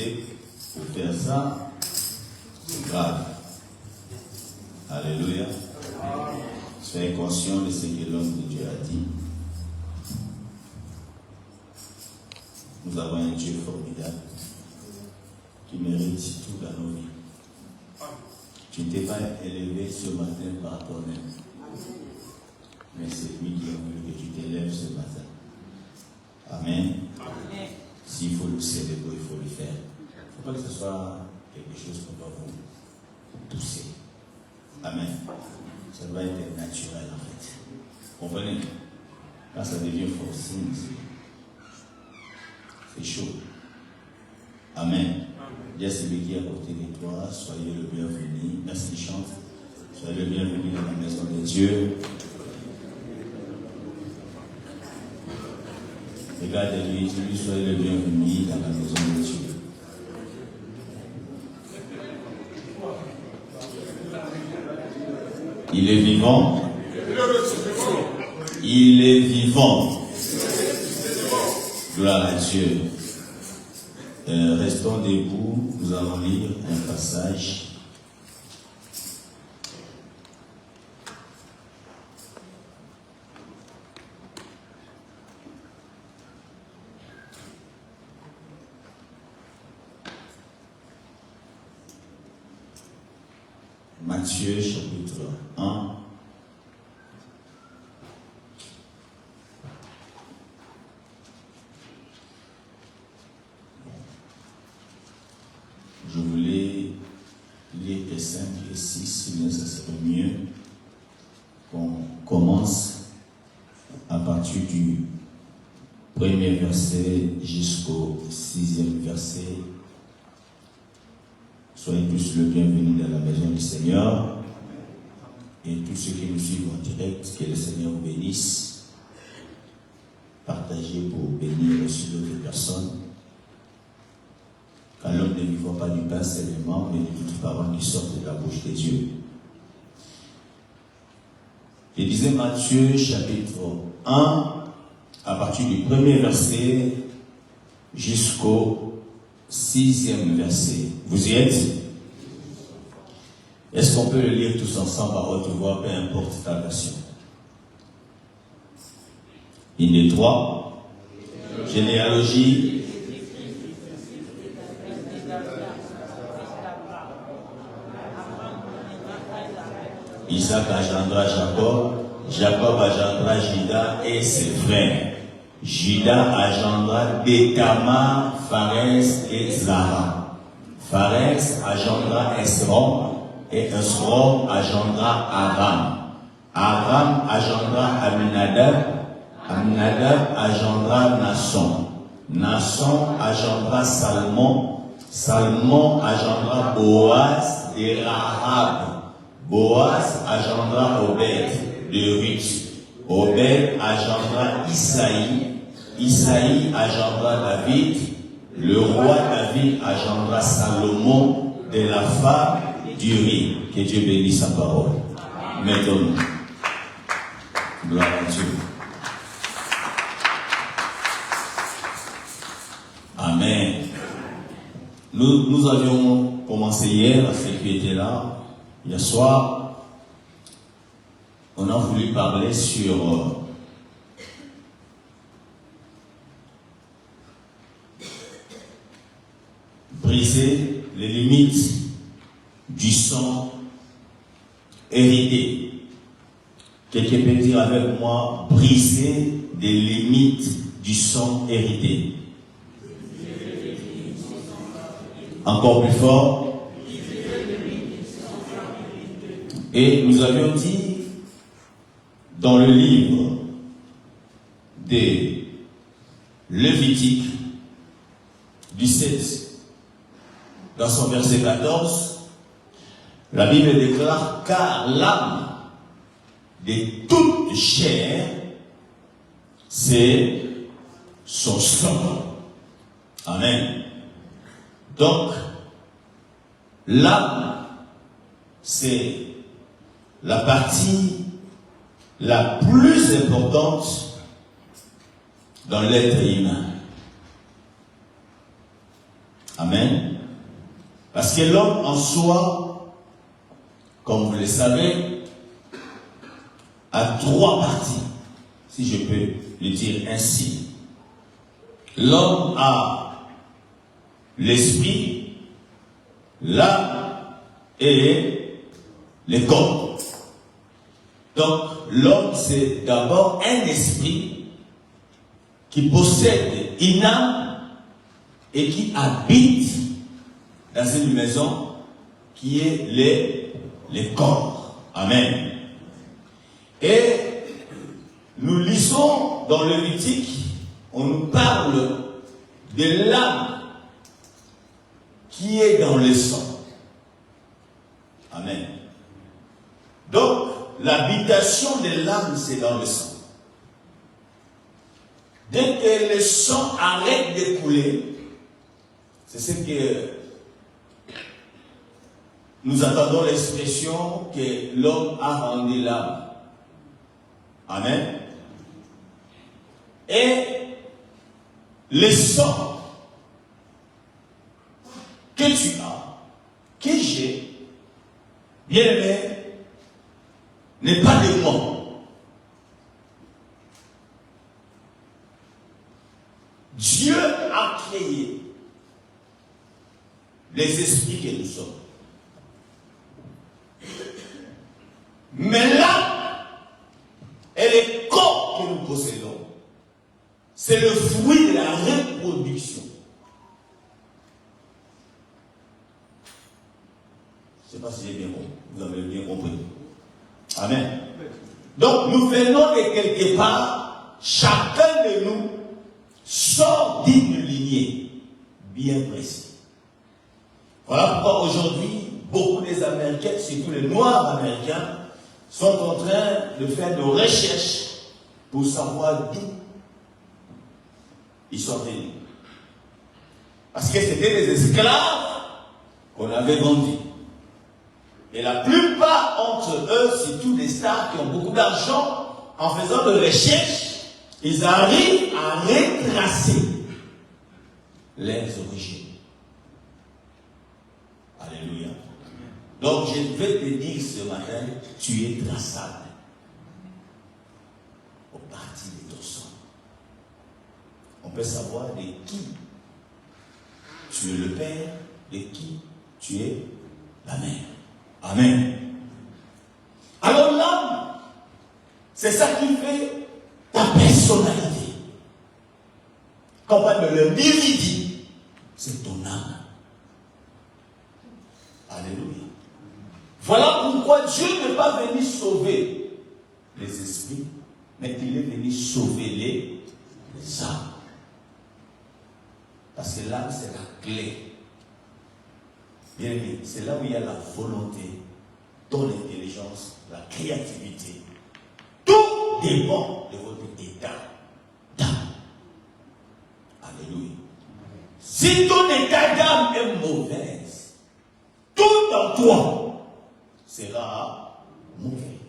passer pour faire ça, c'est grave. Alléluia. Soyez conscient de ce que l'homme de Dieu a dit. Nous avons un Dieu formidable qui mérite tout dans nos vies. Tu ne t'es pas élevé ce matin par toi-même, mais c'est lui qui a voulu que tu t'élèves ce matin. Amen. S'il faut le célébrer, il faut le faire. Il ne faut pas que ce soit quelque chose qu'on doit vous pousser. Amen. Ça doit être naturel en fait. Comprenez? Quand ça devient forcé, c'est chaud. Amen. Dis à celui qui est à côté de toi, soyez le bienvenu. Merci, chante. Soyez le bienvenu dans la maison de Dieu. Regardez-lui, dis-lui, soyez le bienvenu dans la maison de Dieu. Il est vivant. Il est vivant. Gloire à Dieu. Restons debout, nous allons lire un passage. Matthieu chapitre 1. Je voulais lire les 5 et 6, mais ça serait mieux qu'on commence à partir du premier verset jusqu'au 6e verset. Soyez tous le bienvenu dans la maison du Seigneur. Et tous ceux qui nous suivent en direct, que le Seigneur vous bénisse. Partagez pour bénir aussi d'autres personnes. Car l'homme ne vivra pas du pain seulement, mais de toutes paroles qui sortent de la bouche de Dieu. Je disais Matthieu chapitre 1, à partir du premier verset jusqu'au 6e verset. Vous y êtes? Est-ce qu'on peut le lire tous ensemble à haute voix, peu importe ta version? 1, 2, 3. Généalogie. Isaac engendra Jacob, Jacob engendra Juda et ses frères. Juda engendra Bétama, Pharès et Zara. Pharès engendra Esrom, et Esrom engendra Aram. Aram engendra Aminadab, Aminadab engendra Nasson. Nasson engendra Salmon, Salmon engendra Boaz et Rahab. Boaz engendra Obed de Ruth. Obed engendra Isaïe. Isaïe engendra David. Le roi David engendra Salomon de la femme d'Uri. Que Dieu bénisse sa parole. Mettons-nous. Gloire à Dieu. Amen. Nous avions commencé hier, à ceux qui étaient là. Hier soir, on a voulu parler sur briser les limites du sang hérité. Quelqu'un peut dire avec moi, briser des limites du sang hérité. Encore plus fort. Et nous avions dit dans le livre des Lévitique, 17, dans son verset 14, la Bible déclare: car l'âme de toute chair, c'est son sang. Amen. Donc, l'âme, c'est la partie la plus importante dans l'être humain. Amen. que l'homme en soi, comme vous le savez, a 3 parties, si je peux le dire ainsi. L'homme a l'esprit, l'âme et le corps. Donc, l'homme, c'est d'abord un esprit qui possède une âme et qui habite dans une maison qui est le corps. Amen. Et nous lisons dans le Lévitique, on nous parle de l'âme qui est dans le sang. Amen. Donc, l'habitation de l'âme, c'est dans le sang. Dès que le sang arrête de couler, c'est ce que nous attendons l'expression que l'homme a rendu l'âme. Amen. Et le sang que tu as, que j'ai, bien aimé, n'est pas de moi. Dieu a créé les esprits que nous sommes. Mais l'âme et le corps que nous possédons, c'est le fruit de la reproduction. Je ne sais pas si j'ai bien compris. Vous avez bien compris. Amen. Donc nous venons de quelque part, chacun de nous sort d'une lignée bien précise. Voilà pourquoi aujourd'hui, beaucoup des Américains, surtout les Noirs américains, sont en train de faire des recherches pour savoir d'où ils sont venus. Parce que c'était des esclaves qu'on avait vendus. Et la plupart d'entre eux, surtout des stars qui ont beaucoup d'argent, en faisant des recherches, ils arrivent à retracer leurs origines. Alléluia. Donc je vais te dire ce matin, tu es traçable au parti de ton sang. On peut savoir de qui tu es le père, de qui tu es la mère. Amen. Alors l'âme, c'est ça qui fait ta personnalité. Quand on parle de l'individu, c'est ton âme. Alléluia. Voilà pourquoi Dieu n'est pas venu sauver les esprits, mais il est venu sauver les âmes. Parce que l'âme, c'est la clé. Bien aimé, c'est là où il y a la volonté, ton intelligence, la créativité. Tout dépend de votre état d'âme. Alléluia. Si ton état d'âme est mauvaise, tout en toi sera mauvais.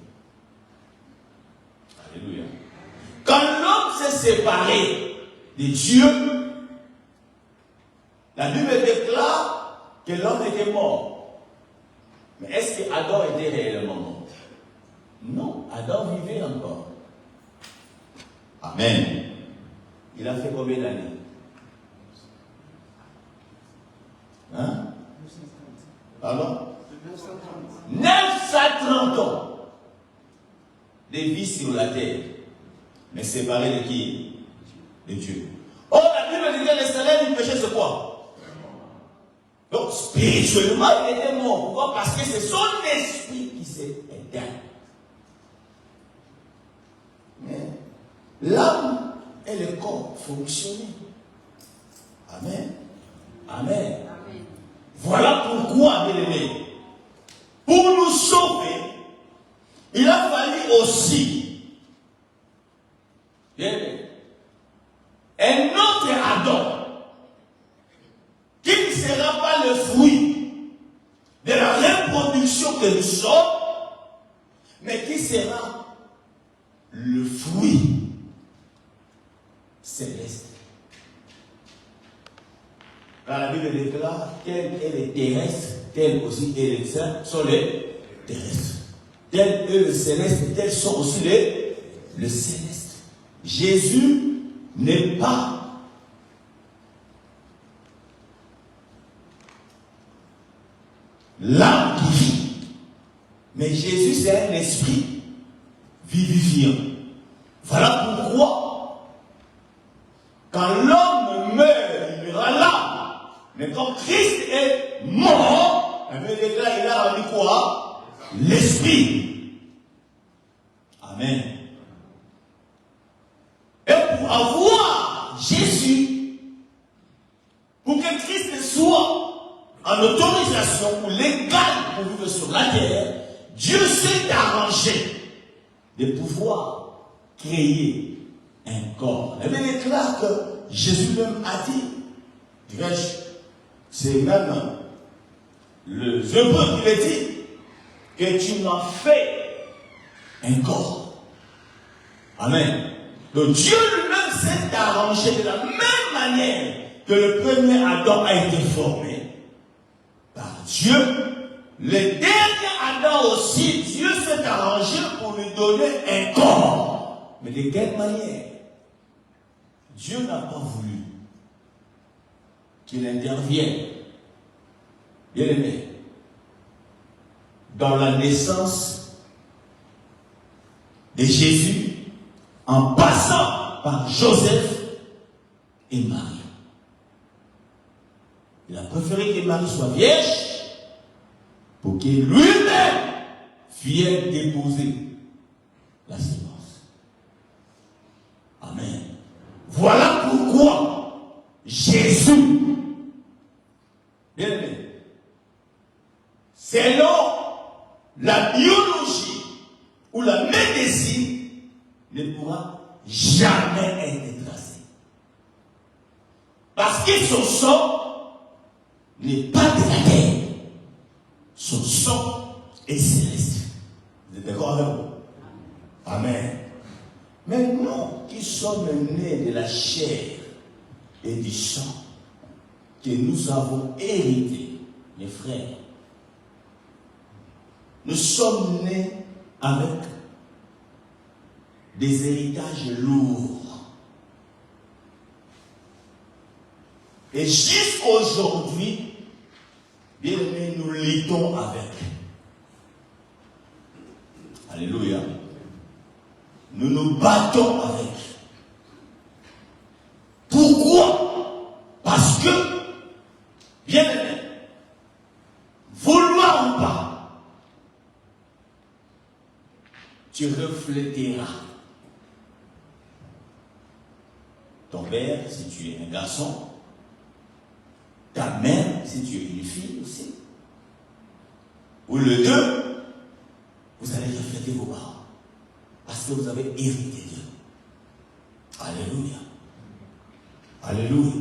Alléluia. Quand l'homme s'est séparé de Dieu, la Bible déclare que l'homme était mort. Mais est-ce que Adam était réellement mort? Non, Adam vivait encore. Amen. Il a fait combien d'années? Hein? Pardon? 930 ans de vie sur la terre. Mais séparé de qui? De Dieu. Oh, la Bible dit que le salaire du péché, c'est quoi? Donc, spirituellement, il était mort. Pourquoi? Parce que c'est son esprit qui s'est éteint. Mais l'âme et le corps fonctionnaient. Amen. Amen. Amen. Voilà pourquoi, bien aimé, pour nous sauver, il a fallu aussi, bien aimé, un autre Adam, qui ne sera pas le fruit de la reproduction que nous sommes, mais qui sera le fruit céleste. Quand la Bible déclare quel est le terrestre tels aussi et les saints sont les terrestres. Tels eux le céleste, tels sont aussi le céleste. Jésus n'est pas l'âme qui vit, mais Jésus c'est un esprit vivifiant. Voilà pourquoi quand l'homme meurt, il meurt l'âme. Mais quand Christ est mort, il a rendu quoi? L'esprit. Amen. Et pour avoir Jésus, pour que Christ soit en autorisation ou légal pour vivre sur la terre, Dieu s'est arrangé de pouvoir créer un corps. La Bible déclare que Jésus même a dit, c'est même le Hébreu qui l'a dit, que tu m'as fait un corps. Amen. Donc Dieu lui-même s'est arrangé de la même manière que le premier Adam a été formé par Dieu. Le dernier Adam aussi, Dieu s'est arrangé pour lui donner un corps. Mais de quelle manière? Dieu n'a pas voulu qu'il intervienne, bien aimé, dans la naissance de Jésus en passant par Joseph et Marie. Il a préféré que Marie soit vierge pour qu'il lui-même vienne déposer la sémence. Amen. Voilà pourquoi Jésus, bien aimé, selon la biologie ou la médecine, ne pourra jamais être tracé. Parce que son sang n'est pas de la terre. Son sang est céleste. Vous êtes d'accord avec moi? Amen. Mais nous qui sommes nés de la chair et du sang, que nous avons hérité, mes frères, nous sommes nés avec des héritages lourds. Et jusqu'aujourd'hui, bien aimés, nous luttons avec. Alléluia. Nous nous battons avec. Pourquoi? Parce que, bien aimé, vouloir ou pas, tu refléteras ton père si tu es un garçon, ta mère si tu es une fille aussi, ou le deux, vous allez refléter vos parents parce que vous avez hérité d'eux. Alléluia. Alléluia.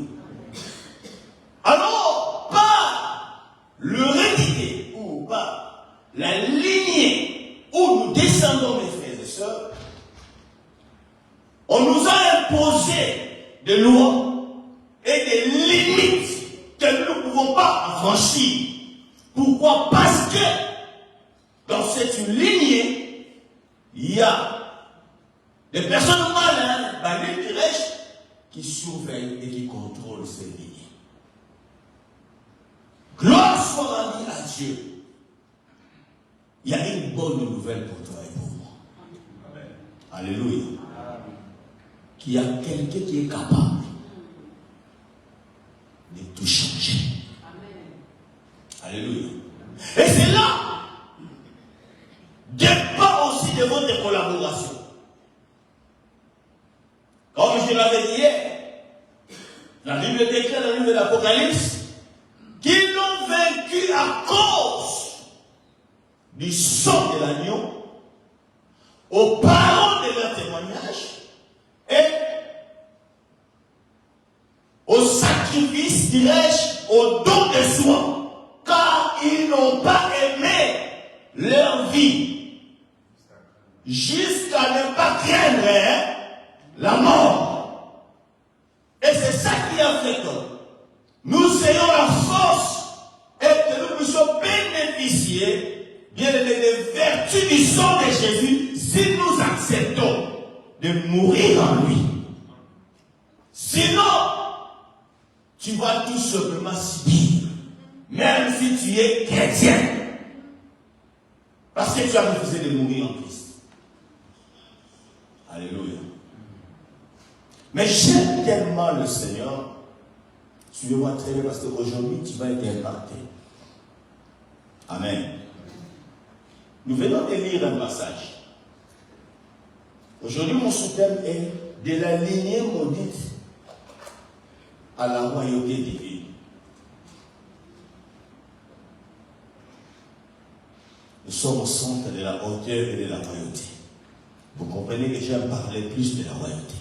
Alors, par l'hérédité ou par la lignée où nous descendons, mes frères et sœurs, on nous a imposé des lois et des limites que nous ne pouvons pas franchir. Pourquoi? Parce que dans cette lignée, il y a des personnes malines, qui surveillent et qui contrôlent ces lignées. Gloire soit rendue à Dieu. Il y a une bonne nouvelle pour toi et pour moi. Amen. Alléluia. Qu'il y a quelqu'un qui est capable de tout changer. Amen. Alléluia. Et c'est là dépend aussi de votre collaboration. Comme je l'avais dit hier, la Bible déclare dans le livre de l'Apocalypse qu'ils l'ont vaincu à cause du sang de l'agneau, aux paroles de leur témoignage et au sacrifice, dirais-je, au don de soi, car ils n'ont pas aimé leur vie jusqu'à ne pas craindre la mort. Et c'est ça qui a fait que nous ayons la force et que nous puissions de mourir en lui. Sinon, tu vas tout simplement subir, même si tu es chrétien, parce que tu as refusé de mourir en Christ. Alléluia. Mais j'aime tellement le Seigneur. Suivez-moi très bien parce qu'aujourd'hui, tu vas être impacté. Amen. Nous venons de lire un passage. Aujourd'hui, mon sous-thème est de la lignée maudite à la royauté divine. Nous sommes au centre de la hauteur et de la royauté. Vous comprenez que j'aime parler plus de la royauté.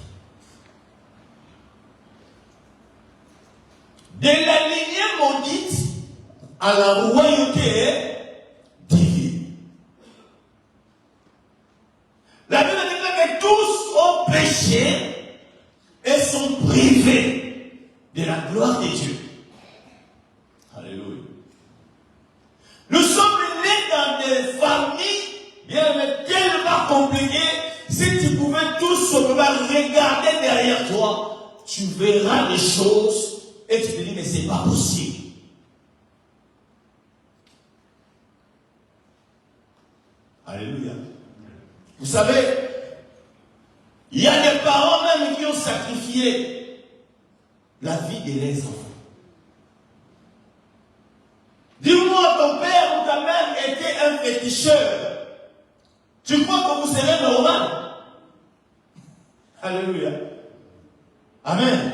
De la lignée maudite à la royauté divine. La Bible déclare que tous ont péché et sont privés de la gloire de Dieu. Alléluia. Nous sommes nés dans des familles bien mais tellement compliquées. Si tu pouvais tout simplement regarder derrière toi, tu verras des choses et tu te dis mais c'est pas possible. Alléluia. Vous savez, il y a des parents même qui ont sacrifié la vie de leurs enfants. Dis-moi, ton père ou ta mère était un féticheur. Tu crois que vous serez normal? Alléluia. Amen.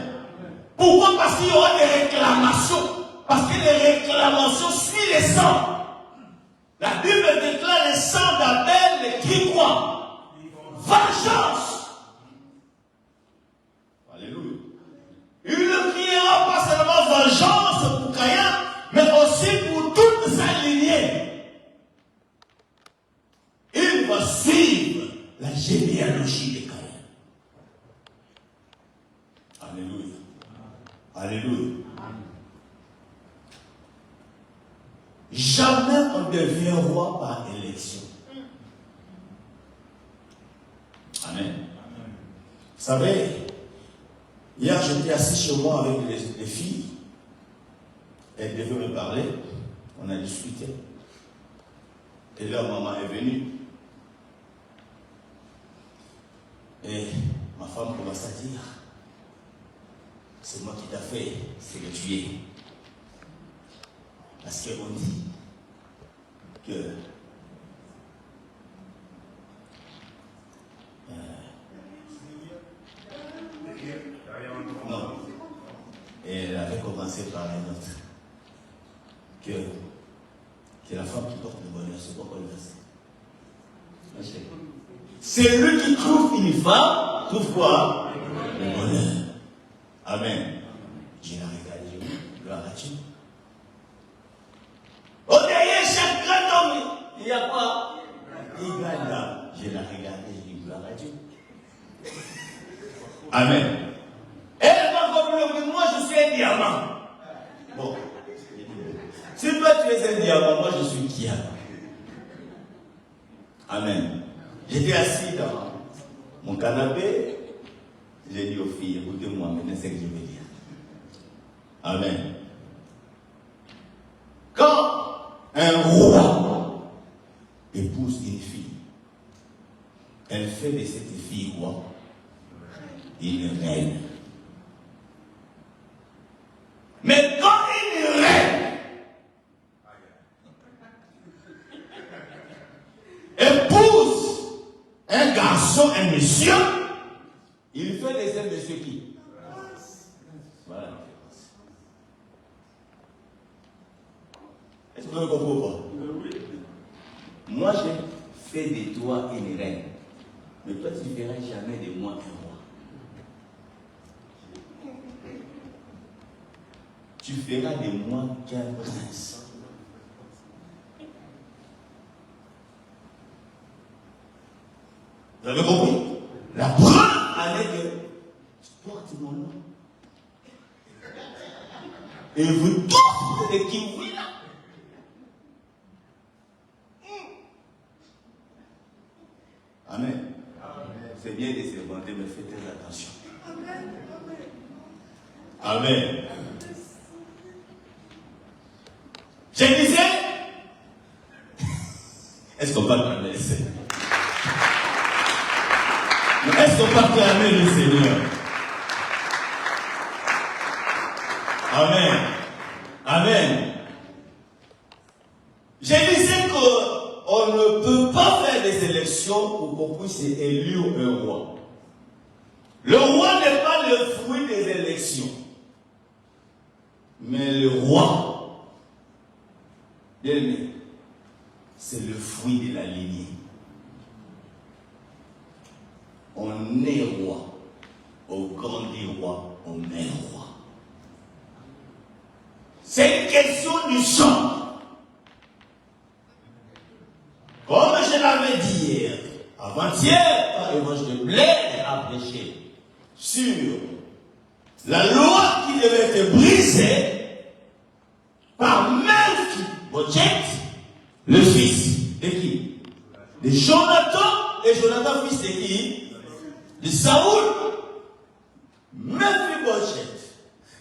Pourquoi? Parce qu'il y aura des réclamations. Parce que les réclamations suivent les sangs. La Bible déclare le sang d'Abel, les cris quoi? Vengeance. Alléluia. Il ne criera pas seulement vengeance pour Caïn, mais aussi pour toute sa lignée. Il va suivre la généalogie de Caïn. Alléluia. Alléluia. Jamais on devient roi par élection. Amen. Vous savez, hier j'étais assis chez moi avec les filles. Elles devaient me parler. On a discuté. Et leur maman est venue. Et ma femme commence à dire, c'est moi qui t'ai fait ce que tu es. Parce qu'on dit que non. Et elle avait commencé par un autre. Que la femme qui porte le bonheur, c'est pourquoi le verset. C'est lui qui trouve une femme, trouve quoi? Le bonheur. Amen. Je la regarde, gloire à Dieu. Au derrière chaque grand homme, il y a quoi? Il gagne là. Je la regarde, je dis gloire à Dieu. Amen. Elle va comprendre que moi je suis un diamant. Bon. Si toi tu es un diamant, moi je suis qui? Amen. J'étais assis dans mon canapé. J'ai dit aux filles, écoutez-moi, maintenant c'est ce que je vais dire. Amen. Quand un roi épouse une fille, elle fait de cette fille quoi? Une reine. Mais quand une reine épouse un garçon, un monsieur, il fait de ce monsieur qui? Voilà. Est-ce que vous comprenez pas? Moi, j'ai fait de toi une reine. Mais toi, tu ne feras jamais de moi un roi. Tu feras de moi qu'un prince. Vous avez compris? La preuve avec tu portes mon nom. Et vous tous les qui vous là. Amen. C'est bien de se vanter, mais faites attention. Amen. Je disais, est-ce qu'on va clamer le Seigneur? Est-ce qu'on va clamer le Seigneur? Amen. Amen. Je disais qu'on ne peut pas faire des élections pour qu'on puisse élire un roi. Le roi n'est pas le fruit des élections. Mais le roi, c'est le fruit de la lignée. On est roi. Au grand des rois, on est roi. C'est une question du sang. Comme je l'avais dit hier, avant-hier, par l'évangile de Blaise a prêché sur la loi qui devait être brisée par Mephibosheth, le fils de qui? De Jonathan, et Jonathan fils de qui? De Saoul. Mephibosheth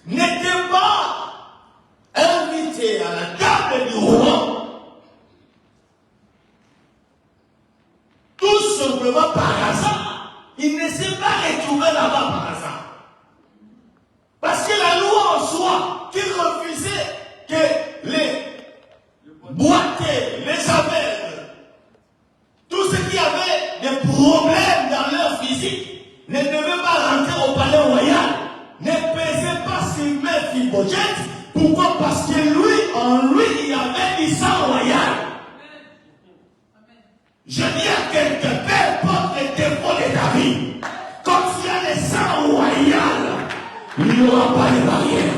n'était pas invité à la table du roi tout simplement par hasard. Il ne s'est pas retrouvé là-bas par hasard. Parce que la loi en soi, qui refusait que les boiteux, les aveugles, tous ceux qui avaient des problèmes dans leur physique, ne devaient pas rentrer au palais royal, ne pesaient pas sur Mephibosheth. Pourquoi? Parce que lui, en lui, il y avait du sang royal. Je dis à quelqu'un, peu importe les défauts de ta vie, quand il y a le sang royal, il n'y aura pas de barrière.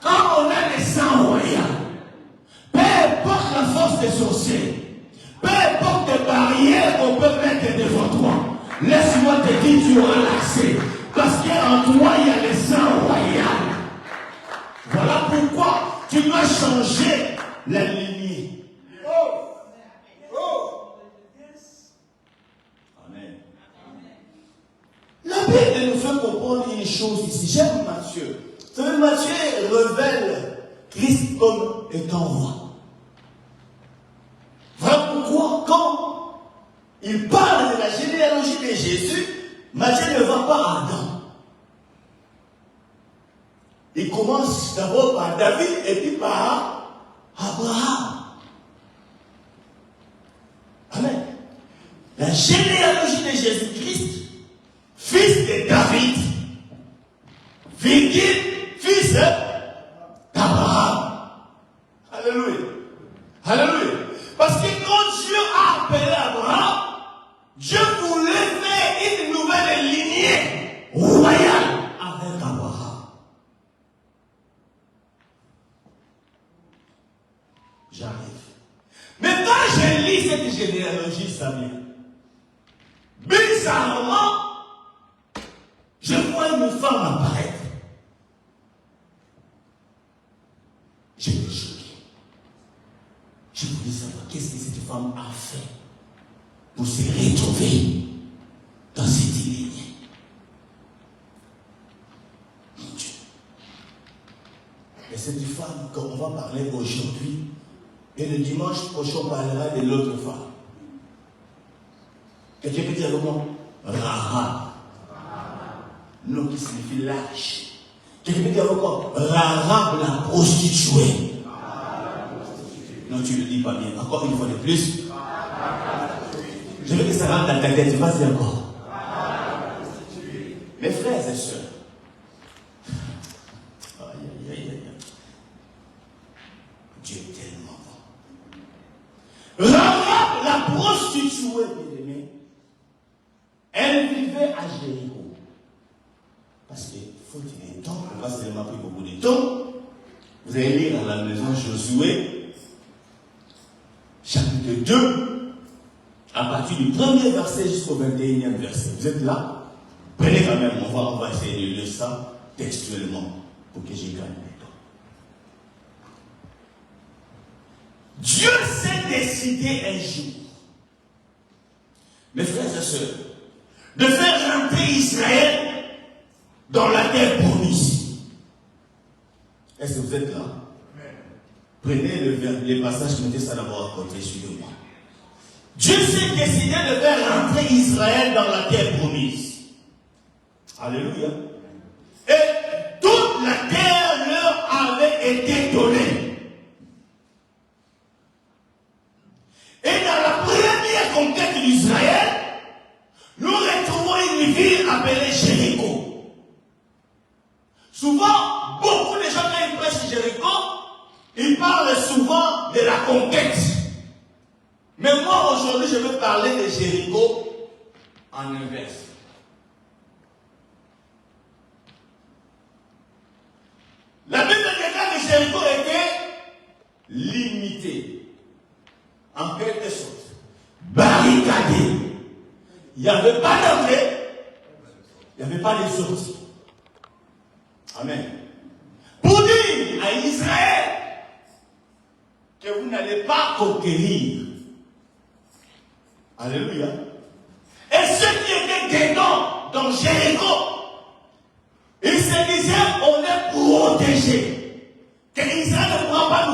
Quand on a le sang royal, peu importe la force des sorciers, peu importe les barrières qu'on peut mettre devant toi, laisse-moi te dire, tu auras l'accès. Parce qu'en toi, il y a le sang royal. Voilà pourquoi tu dois changer la lignée. Amen. La Bible nous fait comprendre une chose ici. J'aime Matthieu. Vous savez, Matthieu révèle Christ comme étant roi. Voilà pourquoi, quand il parle de la généalogie de Jésus, Matthieu ne va pas à Adam. Il commence d'abord par David et puis par Abraham. Amen. La généalogie de Jésus-Christ, fils de David, fils d'Abraham. Alléluia. Alléluia. Parce que quand Dieu a appelé Abraham, Dieu voulait faire une nouvelle lignée royale avec Abraham. J'arrive. Mais quand je lis cette généalogie, ça vient. Bizarrement, je vois une femme apparaître. J'étais choqué. Je voulais savoir qu'est-ce que cette femme a fait pour se retrouver dans cette lignée. Mon Dieu. Et cette femme, qu'on va parler aujourd'hui, et le dimanche prochain, on parlera de l'autre femme. Quelqu'un peut dire comment? Rahab. Non, qui signifie lâche. Quelqu'un peut dire comment? Rahab la prostituée. Non, tu ne le dis pas bien. Encore une fois de plus. Je veux que ça rentre dans ta tête. Vas-y encore. Mes frères et sœurs. Aïe, aïe, aïe, aïe. Dieu est tellement bon. Rahab, la prostituée, bien-aimée, elle vivait à Jéricho. Parce qu'il faut qu'il y ait un temps, on va seulement pris beaucoup de temps. Vous allez lire à la maison Josué, chapitre 2, à partir du premier verset jusqu'au 21e verset. Vous êtes là? Prenez quand même, on va essayer de lire ça textuellement pour que j'ai gagne le temps. Dieu s'est décidé un jour mes frères et sœurs, de faire rentrer Israël dans la terre promise. Est-ce que vous êtes là? Prenez les passages, mettez ça d'abord à côté, suivez-moi. Dieu s'est décidé de faire rentrer Israël dans la terre promise. Alléluia. Et toute la terre leur avait été donnée. Et dans la première conquête d'Israël, nous retrouvons une ville appelée Jéricho. Souvent, beaucoup de gens, quand ils prêchent Jéricho, ils parlent souvent de la conquête. Mais moi, aujourd'hui, je veux parler de Jéricho en inverse. La Bible déclare que Jéricho était limité. En quelque sorte. Barricadé. Il n'y avait pas d'entrée. Il n'y avait pas de sortie. Amen. Pour dire à Israël que vous n'allez pas conquérir. Alléluia. Et ceux qui étaient dedans, dans Jéricho, ils se disaient, on est protégés. Que Israël ne pourra pas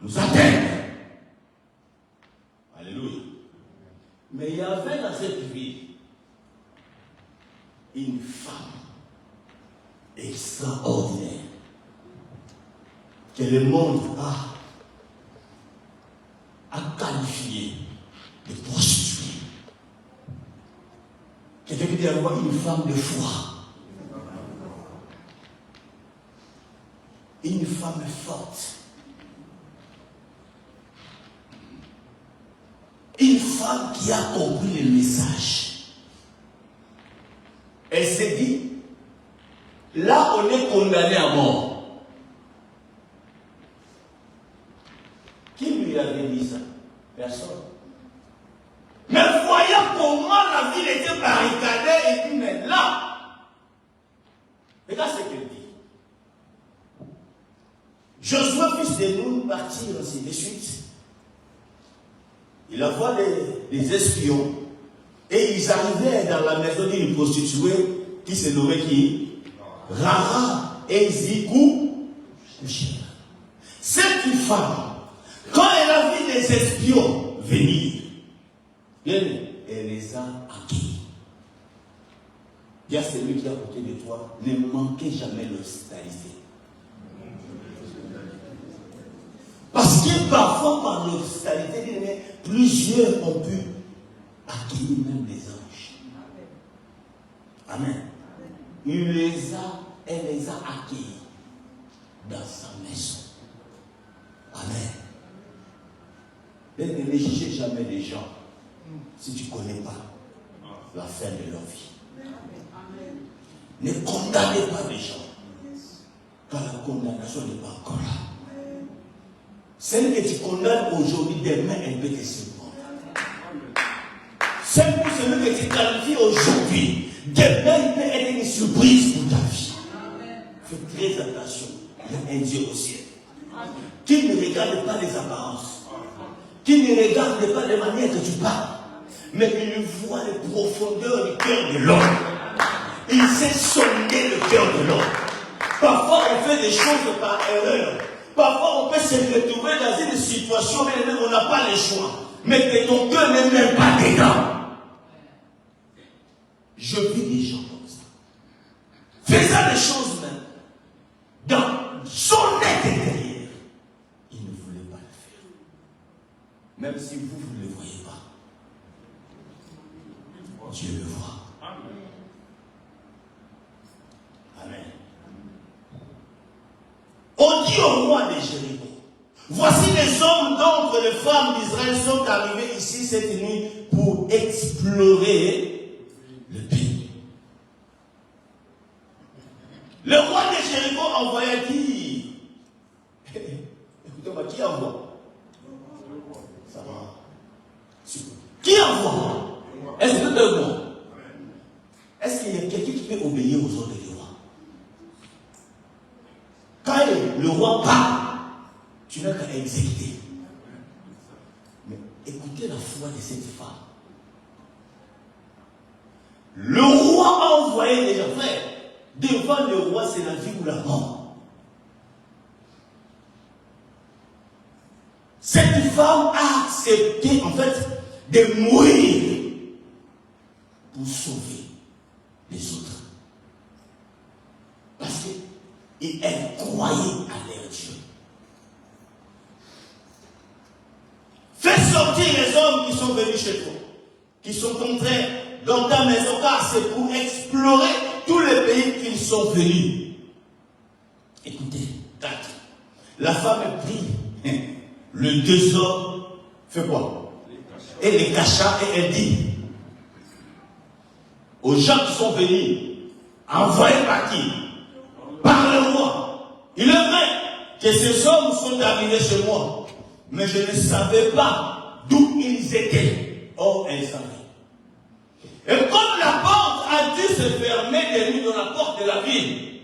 nous atteindre. Alléluia. Mais il y avait dans cette ville une femme extraordinaire que le monde a qualifié de prostituée. Quelqu'un qui dit avoir une femme de foi. Une femme forte. Une femme qui a compris le message. Elle s'est dit, là on est condamné à mort. Qui lui avait dit ça? Personne. Mais voyant comment la ville était barricadée, il dit, mais là, regarde ce qu'elle dit. Josué, fils de Nun, partir ainsi de suite. Il envoie des espions. Et ils arrivaient dans la maison d'une prostituée qui se nommait qui? Rara et Zikou. Cette femme, quand elle a vu les espions venir, elle les a acquis. Il y a celui qui est à côté de toi, ne manquez jamais l'hospitalité. Parce que parfois, par l'hospitalité, plusieurs ont pu accueillir même les anges. Amen. Elle les a accueillis dans sa maison. Amen. Ne jugez jamais les gens si tu ne connais pas la fin de leur vie. Ne condamnez pas les gens quand la condamnation n'est pas encore là. Celle que tu condamnes aujourd'hui, demain, elle peut te surprendre. Celle pour celui que tu qualifies aujourd'hui, demain, il peut être une surprise pour ta vie. Fais très attention. Il y a un Dieu au ciel qui ne regarde pas les apparences, qui ne regarde pas les manières que tu parles, mais il voit les profondeurs du cœur de l'homme. Il sait sonder le cœur de l'homme. Parfois, on fait des choses par erreur. Parfois, on peut se retrouver dans une situation où on n'a pas le choix. Mais que ton cœur n'est même pas dedans. Je vis des gens comme ça. Faisant des choses même. Dans son intérieur. Il ne voulait pas le faire. Même si vous ne le voyez pas. Dieu le voit. Amen. On dit au roi de Jéricho, voici les hommes d'entre les femmes d'Israël sont arrivés ici cette nuit pour explorer le pays. Le roi de Jéricho envoya dire, écoutez-moi, qui envoie? Ça va. Qui envoie? Est-ce que c'est moi? Est-ce qu'il y a quelqu'un qui peut obéir aux ordres du roi? Quand le roi parle, tu n'as qu'à exécuter. Mais écoutez la foi de cette femme. Le roi a envoyé les gens. Frère, devant le roi, c'est la vie ou la mort. Cette femme a accepté, en fait, de mourir pour sauver les autres. Parce qu'elle croyait à leur Dieu. Fais sortir les hommes qui sont venus chez toi, qui sont entrés dans ta maison, car c'est pour explorer tous les pays qu'ils sont venus. Écoutez, la femme prit le 2 hommes, fait quoi? Et les cacha et elle dit aux gens qui sont venus, envoyés par qui? Par le roi. Il est vrai que ces hommes sont arrivés chez moi, mais je ne savais pas d'où ils étaient. Or, elle savait. Et comme la porte a dû se fermer de nuit dans la porte de la ville,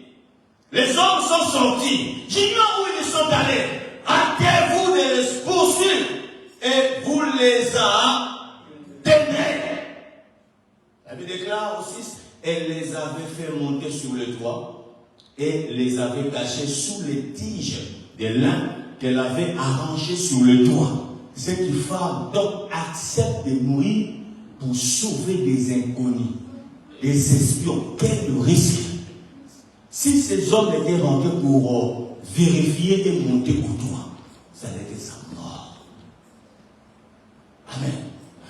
les hommes sont sortis. J'ignore où ils sont allés. Hâtez-vous de les poursuivre et vous les attendrez. La Bible déclare aussi, elle les avait fait monter sur le toit et les avait cachés sous les tiges de lin qu'elle avait arrangées sur le toit. Cette femme donc accepte de mourir pour sauver des inconnus, des espions. Quel risque! Si ces hommes étaient rentrés pour vérifier et monter au toit, ça allait être sa mort. Amen.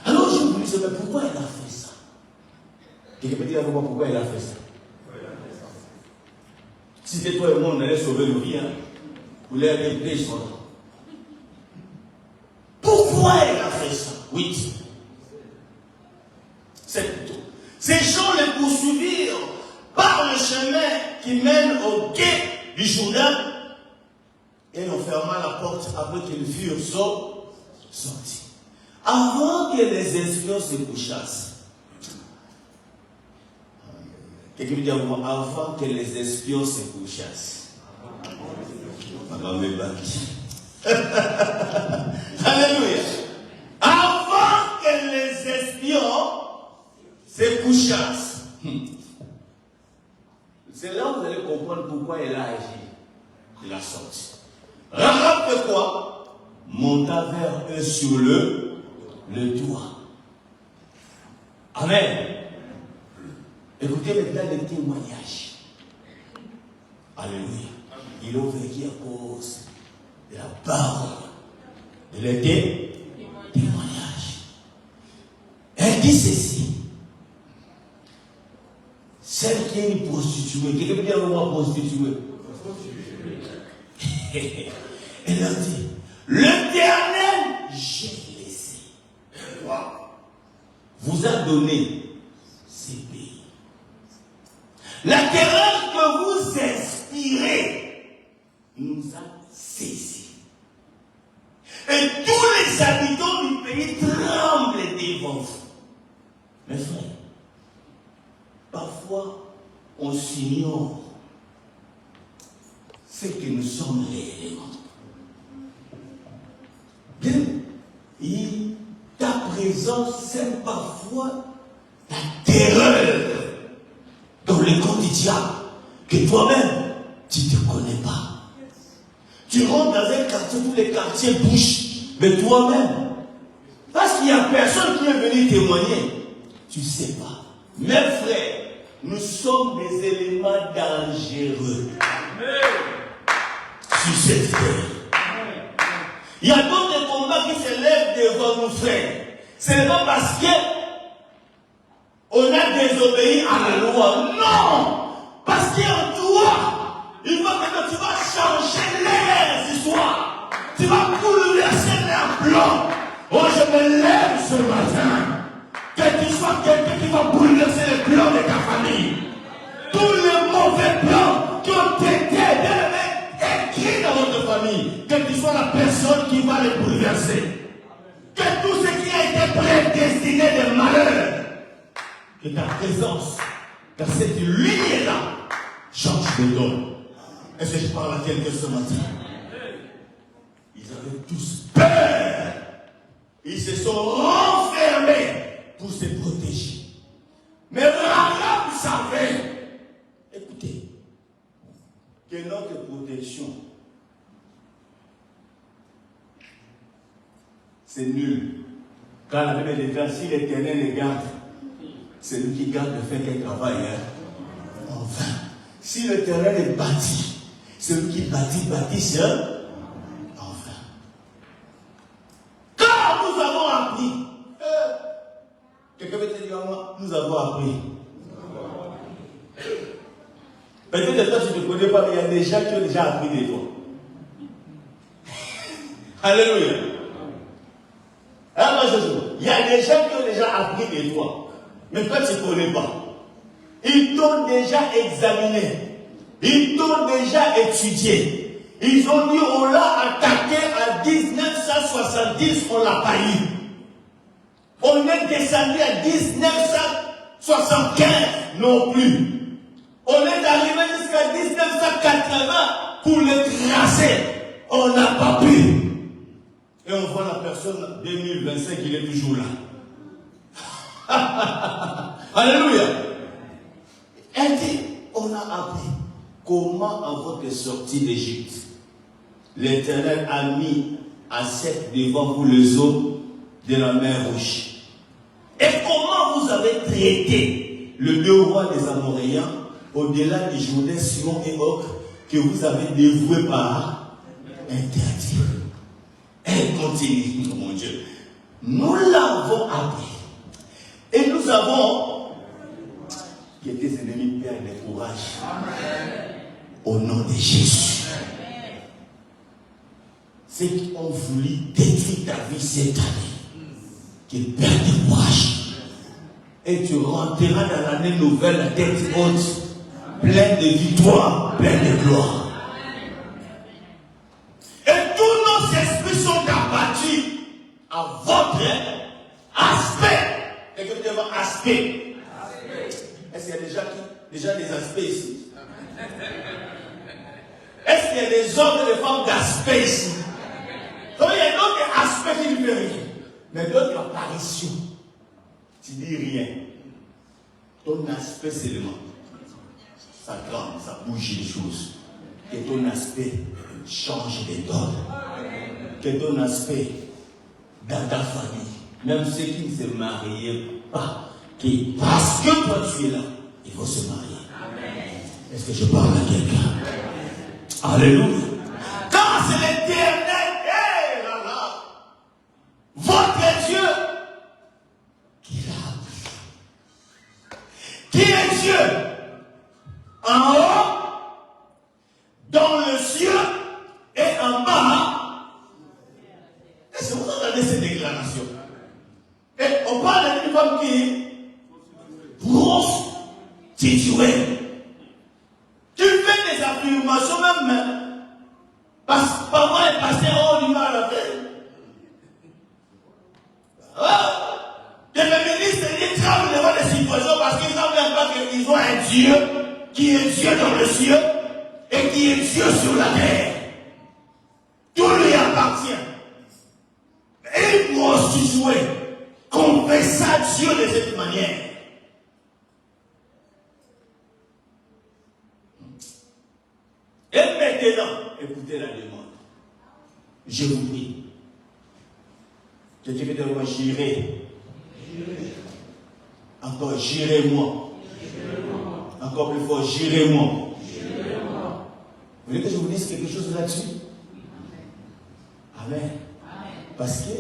Alors je me disais, mais pourquoi elle a fait ça? Quelqu'un peut dire pourquoi elle a fait ça? Si c'est toi et moi, on allait sauver nos vies, vous l'avez pris, ils sont là. Pourquoi elle a fait ça? Oui. C'est tout. Ces gens les poursuivirent par le chemin qui mène au quai du Jourdain et on ferma la porte après qu'ils furent sortis. Avant que les espions se couchassent, quelqu'un me dit avant que les espions se couchassent. Alléluia. Avant que les espions se couchassent. C'est là où vous allez comprendre pourquoi elle a agi. Il a sorti. Rahab fait quoi? Monta vers eux sur le toit. Amen. Écoutez maintenant les témoignages. Alléluia. Il a vécu à cause de la parole. De l'été témoignage. Elle dit ceci. Celle qui est une prostituée. Quelqu'un peut dire le mot prostituée? Elle a dit, l'Éternel, j'ai laissé. Vous a donné ces pays. La terreur que vous inspirez nous a saisis. Et tous les habitants du pays tremblent devant vous. Mes frères, parfois, on s'ignore ce que nous sommes réellement. Et ta présence sème parfois la terreur dans le quotidien que toi-même, tu ne te connais pas. Tu rentres dans un quartier, tous les quartiers bougent, mais toi-même, parce qu'il n'y a personne qui est venu témoigner, tu ne sais pas. Mes frères, nous sommes des éléments dangereux sur cette terre. Il y a d'autres combats qui se lèvent devant nos frères. Ce n'est pas parce que on a désobéi à la loi. Non! Parce qu'en toi, il faut que tu vas changer les histoires. Tu vas bouleverser les plans. Oh, je me lève ce matin. Que tu sois quelqu'un qui va bouleverser les plans de ta famille. Tous les mauvais plans qui ont été écrits dans votre famille. Que tu sois la personne qui va les bouleverser. Que tout ce qui a été prédestiné de malheur, que ta présence, dans cette lignée-là, change de donne. Est-ce que je parle à quelqu'un ce matin? Ils avaient tous peur. Ils se sont renfermés pour se protéger. Mais c'est nul. Quand la Bible est là, si l'Éternel les garde, c'est lui qui garde le fait qu'elle travaille. En vain. Si l'Éternel est bâti, c'est lui qui bâtit seul. En vain. Car nous avons appris. Quelqu'un veut te dire à moi, nous avons appris. Peut-être que toi tu ne connais pas, mais il y a des gens qui ont déjà appris des fois. Alléluia. Alors, il y a des gens qui ont déjà appris des fois. Mais toi tu ne connais pas. Ils t'ont déjà examiné. Ils t'ont déjà étudié. Ils ont dit on l'a attaqué en 1970, on l'a pas eu. On est descendu à 1975 non plus. On est arrivé jusqu'à 1980 pour le tracer. On n'a pas pu. Et on voit la personne 2025, il est toujours là. Alléluia. Elle dit, on a appris comment à votre sortie d'Égypte, l'Éternel a mis à sec devant vous les eaux de la mer Rouge. Et comment vous avez traité le deux rois des Amoréens au-delà du Jourdain, Sion et Og, que vous avez dévoué par interdit. Elle continue, mon Dieu. Nous l'avons appris. Et nous avons, que tes ennemis perdent le courage. Amen. Au nom de Jésus. Amen. Ceux qui ont voulu détruire ta vie cette année, qu'ils perdent le courage. Et tu rentreras dans l'année nouvelle la tête haute, pleine de victoire, pleine de gloire. Et tous nos esprits sont abattus à votre aspect. Et que tu dis aspect. Est-ce qu'il y a déjà des aspects ici? Est-ce qu'il y a des hommes et des femmes d'aspect ici? Donc il y a d'autres aspects qui ne font rien. Mais d'autres apparitions. Tu dis rien. Ton aspect seulement. Ça grimpe, ça bouge les choses. Que ton aspect change de donne. Que ton aspect dans ta famille, même ceux qui ne se mariaient pas, parce que toi tu es là, il faut se marier. Est-ce que je parle à quelqu'un? Alléluia. Quand c'est l'Éternel, votre Dieu, qui est Dieu en haut, dans le ciel et en bas. Est-ce que vous entendez cette déclaration? Et on parle d'une femme qui est prostituée. Tu fais des affirmations même. Parce que parfois elle passait hors du mal à la faire. Les féministes ils tremblent devant les situations parce qu'ils savent même pas qu'ils ont un Dieu qui est Dieu dans le ciel et qui est Dieu sur la terre. Tout lui appartient. Et prostituée confessa Dieu de cette manière. Et maintenant, écoutez la demande. Je vous prie. Je dis que de moi j'irai. Encore j'irai-moi. Encore plus fort, j'irai-moi. Vous voulez que je vous dise quelque chose là-dessus? Amen. Parce que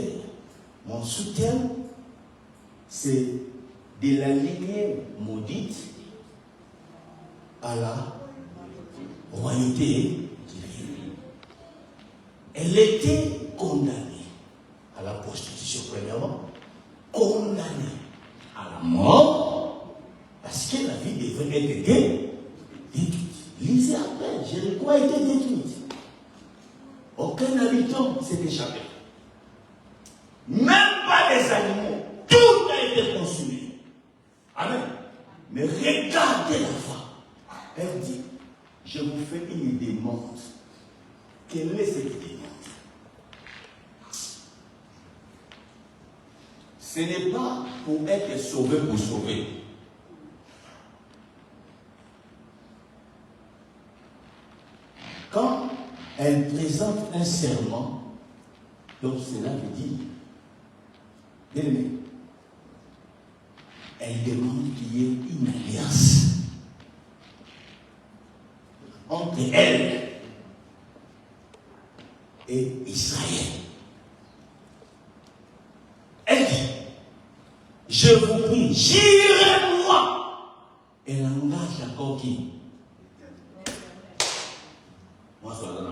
mon soutien, c'est de la lignée maudite à la royauté divine. Elle était condamnée à la prostitution, premièrement, condamnée à la mort, parce que la vie devait être détruite. Lisez après, Jéricho a été détruite. Aucun habitant s'est échappé. Même pas les animaux. Tout a été consumé. Amen. Mais regardez la femme. Elle dit, je vous fais une demande. Quelle est cette demande? Ce n'est pas pour être sauvé pour sauver. Quand elle présente un serment, donc cela veut dire Bien aimé, elle demande qu'il y ait une alliance entre elle et Israël. Elle dit, je vous prie, jurez-moi. Elle engage encore qui? Moi, je suis là.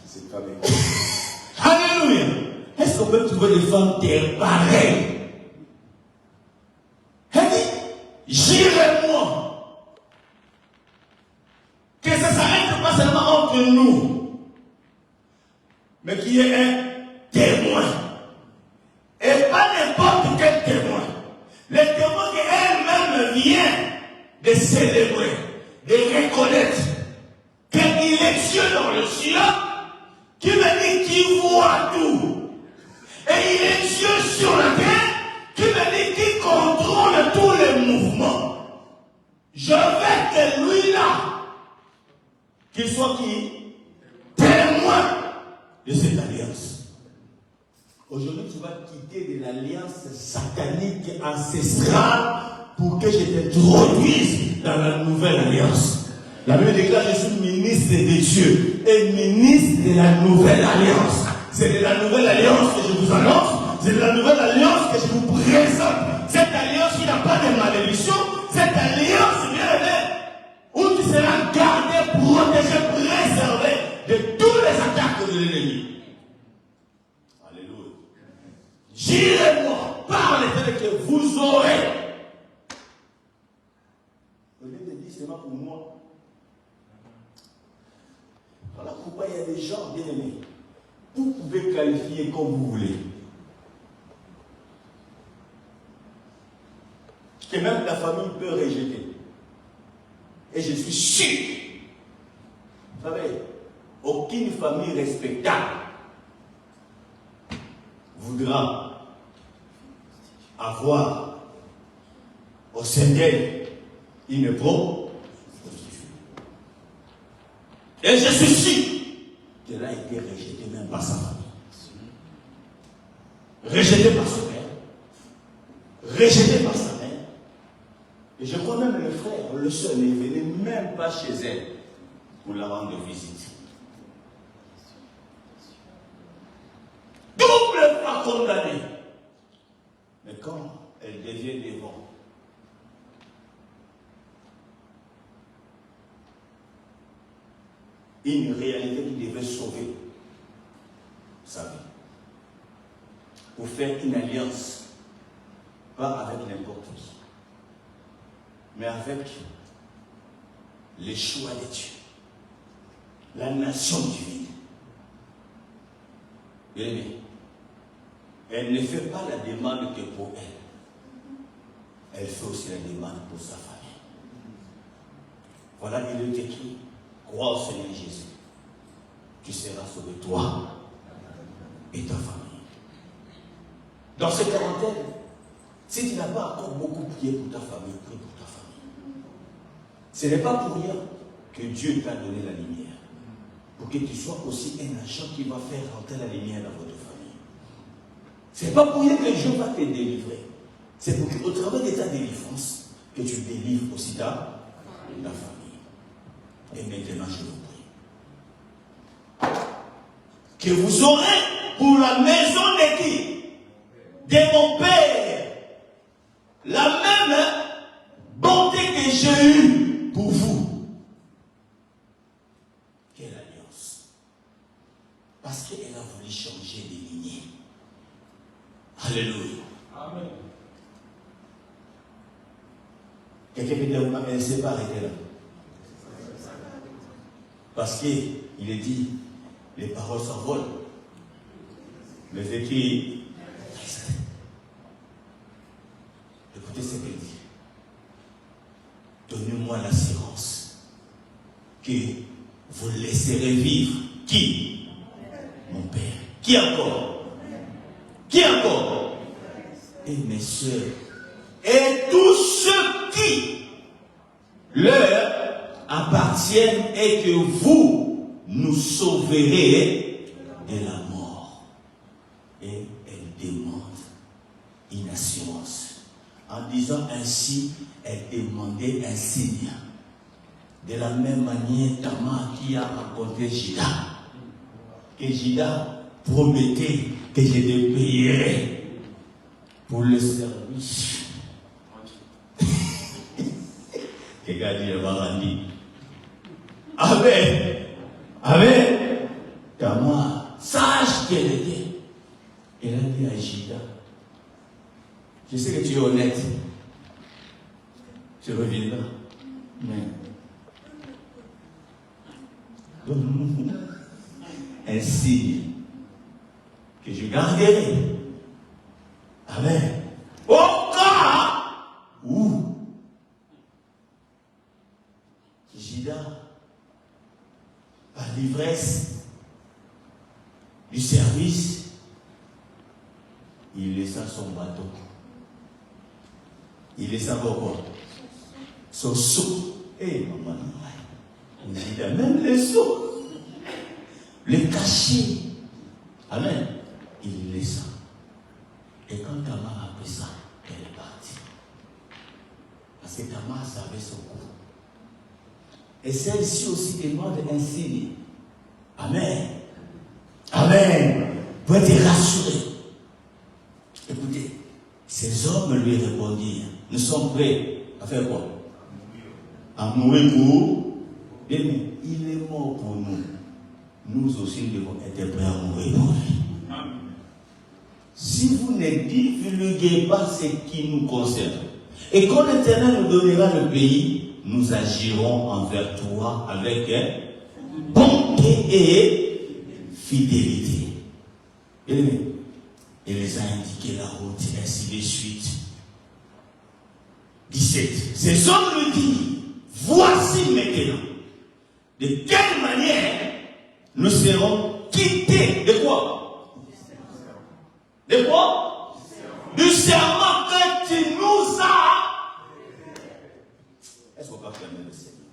C'est pas bien. Alléluia. Est-ce qu'on peut trouver des femmes pareilles? Elle dit, jurez-moi. Que ça s'arrête pas seulement entre nous, mais qu'il y ait un témoin. Et pas n'importe quel témoin. Le témoin qu'elle-même vient de célébrer, de reconnaître qu'il est Dieu dans le ciel, qui me dit qu'il voit tout. Et il est Dieu sur la terre, qui me dit qu'il contrôle tous les mouvements. Je veux que lui-là, qu'il soit qui? Témoin de cette alliance. Aujourd'hui, tu vas quitter de l'alliance satanique ancestrale pour que je t'introduise dans la nouvelle alliance. La Bible déclare que je suis ministre de Dieu et ministre de la nouvelle alliance. C'est de la nouvelle alliance que je vous annonce. C'est de la nouvelle alliance que je vous présente. Cette alliance qui n'a pas de malédiction. Cette alliance, bien aimé, où tu seras gardé, protégé, préservé de toutes les attaques de l'ennemi. Alléluia. Jurez-moi par les faits que vous aurez. Au lieu de dire seulement pour moi. Voilà pourquoi il y a des gens bien aimés. Vous pouvez qualifier comme vous voulez. Que même la famille peut rejeter. Et je suis sûr. Vous savez, aucune famille respectable voudra avoir au sein d'elle une prostituée. Et je suis sûr qu'elle a été rejetée même par sa famille. Rejetée par son père. Rejetée par sa mère. Et je crois même le frère, le soeur ne venait même pas chez elle pour la rendre visite. Double fois condamnée. Mais quand elle devient devant, une réalité qui devait sauver sa vie. Pour faire une alliance, pas avec n'importe qui, mais avec les choix de Dieu, la nation divine. Bien aimé, elle ne fait pas la demande que pour elle. Elle fait aussi la demande pour sa famille. Voilà, il est écrit, crois au Seigneur Jésus. Tu seras sauvé, toi et ta famille. Dans cette quarantaine, si tu n'as pas encore beaucoup prié pour ta famille, prie pour ta famille. Ce n'est pas pour rien que Dieu t'a donné la lumière. Pour que tu sois aussi un agent qui va faire rentrer la lumière dans votre famille. Ce n'est pas pour rien que Dieu va te délivrer. C'est pour qu'au travers de ta délivrance, que tu délivres aussi ta famille. Et maintenant, je vous prie. Que vous aurez pour la maison de qui? De mon Père. La même bonté que j'ai eue pour vous. Quelle alliance. Parce qu'elle a voulu changer de lignée. Alléluia. Amen. Quelqu'un peut dire, elle ne s'est pas arrêtée là. Parce qu'il est dit, les paroles s'envolent. Mais écrits. Écoutez ce qu'elle dit. Donnez-moi l'assurance que vous laisserez vivre. Qui? Mon Père. Qui encore? Qui encore? Et mes soeurs. Et tous ceux qui leur appartiennent et que vous nous sauverez de la mort. Et elle demande réponse. En disant ainsi, elle demandait un signe. De la même manière, Tamar qui a raconté Juda, que Juda promettait que je te payerai pour le service. Regarde, il va rendre. Avec Tamar, sage qu'elle était. Elle a dit à Juda, je sais que tu es honnête. Je reviendrai. Mais donne-nous un signe que je garderai. Amen. Au cas où Juda, par l'ivresse du service, il laissa son bateau. Il laissa quoi? Son seau. Eh, maman, il a même le seau. Le cachet. Amen. Il laissa. Et quand Tamar a fait ça, elle est partie. Parce que Tamar savait son coup. Et celle-ci aussi demande un signe. Amen. Amen. Pour être rassuré. Écoutez, ces hommes lui répondirent, nous sommes prêts à faire quoi? À mourir pour aimer. Il est mort pour nous. Nous aussi devons être prêts à mourir pour lui. Si vous ne divulguez pas ce qui nous concerne, et quand l'Éternel nous donnera le pays, nous agirons envers toi avec bonté et fidélité. Amen. Il les a indiqué la route, et ainsi de suite. 17. Ces hommes lui disent, voici maintenant de quelle manière nous serons quittés de quoi? De quoi? Du serment que tu nous as. Est-ce qu'on peut fermer le Seigneur?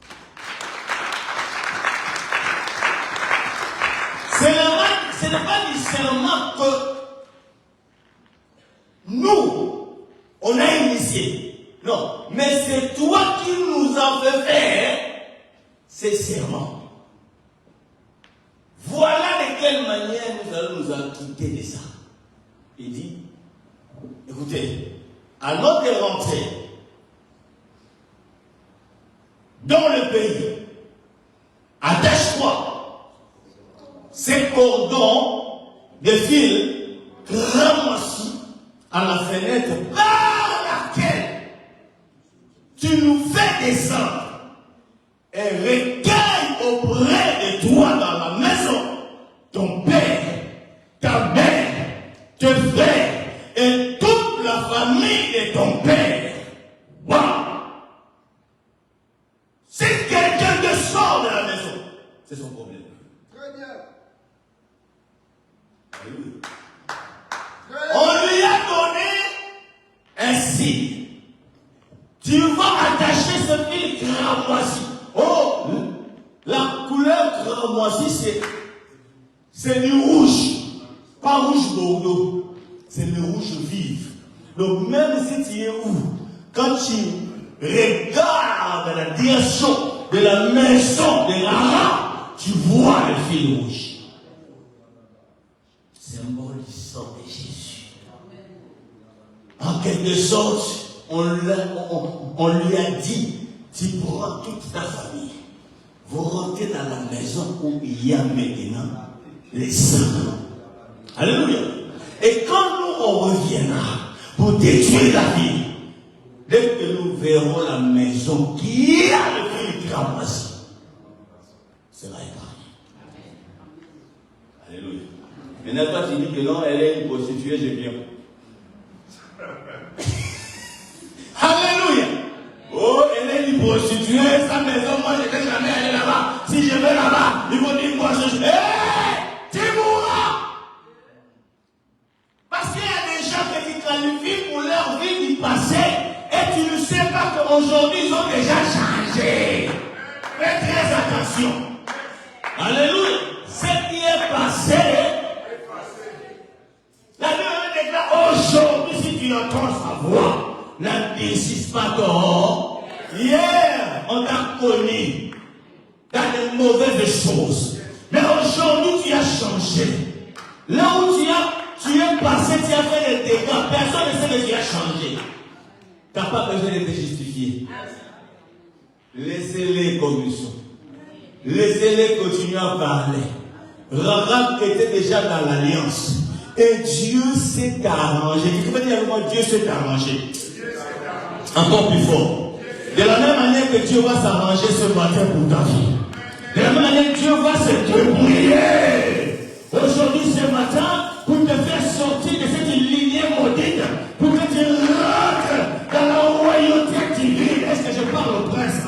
Ce n'est pas du serment que nous, on a initié. Non, mais c'est toi qui nous as fait faire ces serments. Voilà de quelle manière nous allons nous acquitter de ça. Il dit, écoutez, à notre rentrée dans le pays, attache-toi ces cordons de fil ramassis à la fenêtre par laquelle tu nous fais descendre et recueille auprès de toi dans la maison ton père, ta mère, tes frères et toute la famille de ton père. Wow. Si quelqu'un te sort de la maison, c'est son problème. Très bien. Alléluia. On lui a donné un signe. Tu vas attacher ce fil cramoisi. Oh, la couleur cramoisi, c'est du rouge. Pas rouge bordeaux. C'est le rouge vif. Donc même si tu es où, quand tu regardes la direction de la maison de Lara, tu vois le fil rouge. Symbole du sang de Jésus. En quelque sorte, on lui a dit, tu prends toute ta famille, vous rentrez dans la maison où il y a maintenant les saints. Alléluia. Et quand nous on reviendra pour détruire la ville, dès que nous verrons la maison qui a le fil ramassé, sera épargnée. Alléluia. Maintenant, toi, tu dis que non, elle est une prostituée, je viens. Alléluia. Oh, elle est une prostituée, sa maison, moi, je ne vais jamais aller là-bas. Si je vais là-bas, ils vont dire, moi, je... Hé, tu mourras. Parce qu'il y a des gens qui qualifient pour leur vie du passé, et tu ne sais pas qu'aujourd'hui, ils ont déjà changé. Fais très attention. Alléluia. Ce qui est passé, la Bible déclare aujourd'hui, si tu entends ça, voix. N'insiste pas dehors. Hier, on t'a connu dans de mauvaises choses. Mais aujourd'hui, tu as changé. Là où tu es passé, tu as fait des dégâts. Personne ne sait que tu as changé. Tu n'as pas besoin de te justifier. Laissez-les comme ils sont. Laissez-les continuer à parler. Rahab était déjà dans l'alliance. Et Dieu s'est arrangé. Tu peux dire comment Dieu s'est arrangé. Encore plus fort. De la même manière que Dieu va s'arranger ce matin pour ta vie. De la même manière que Dieu va se débrouiller. Aujourd'hui, ce matin, pour te faire sortir de cette lignée maudite, pour que tu rentres dans la royauté divine. Est-ce que je parle au prince?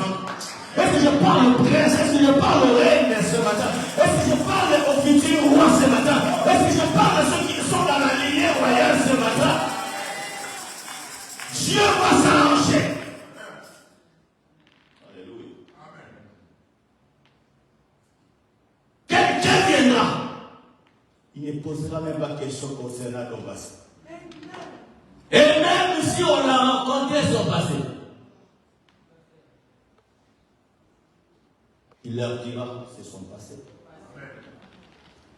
Est-ce que je parle au prince? Est-ce que je parle au règne ce matin? Est-ce que je parle au futur roi ce matin? Est-ce que je parle à ceux qui sont dans la lignée royale ce matin? Dieu va s'arranger. Alléluia. Quelqu'un viendra. Il ne posera même pas de question concernant ton passé. Et même si on l'a rencontré son passé, il leur dira, c'est son passé.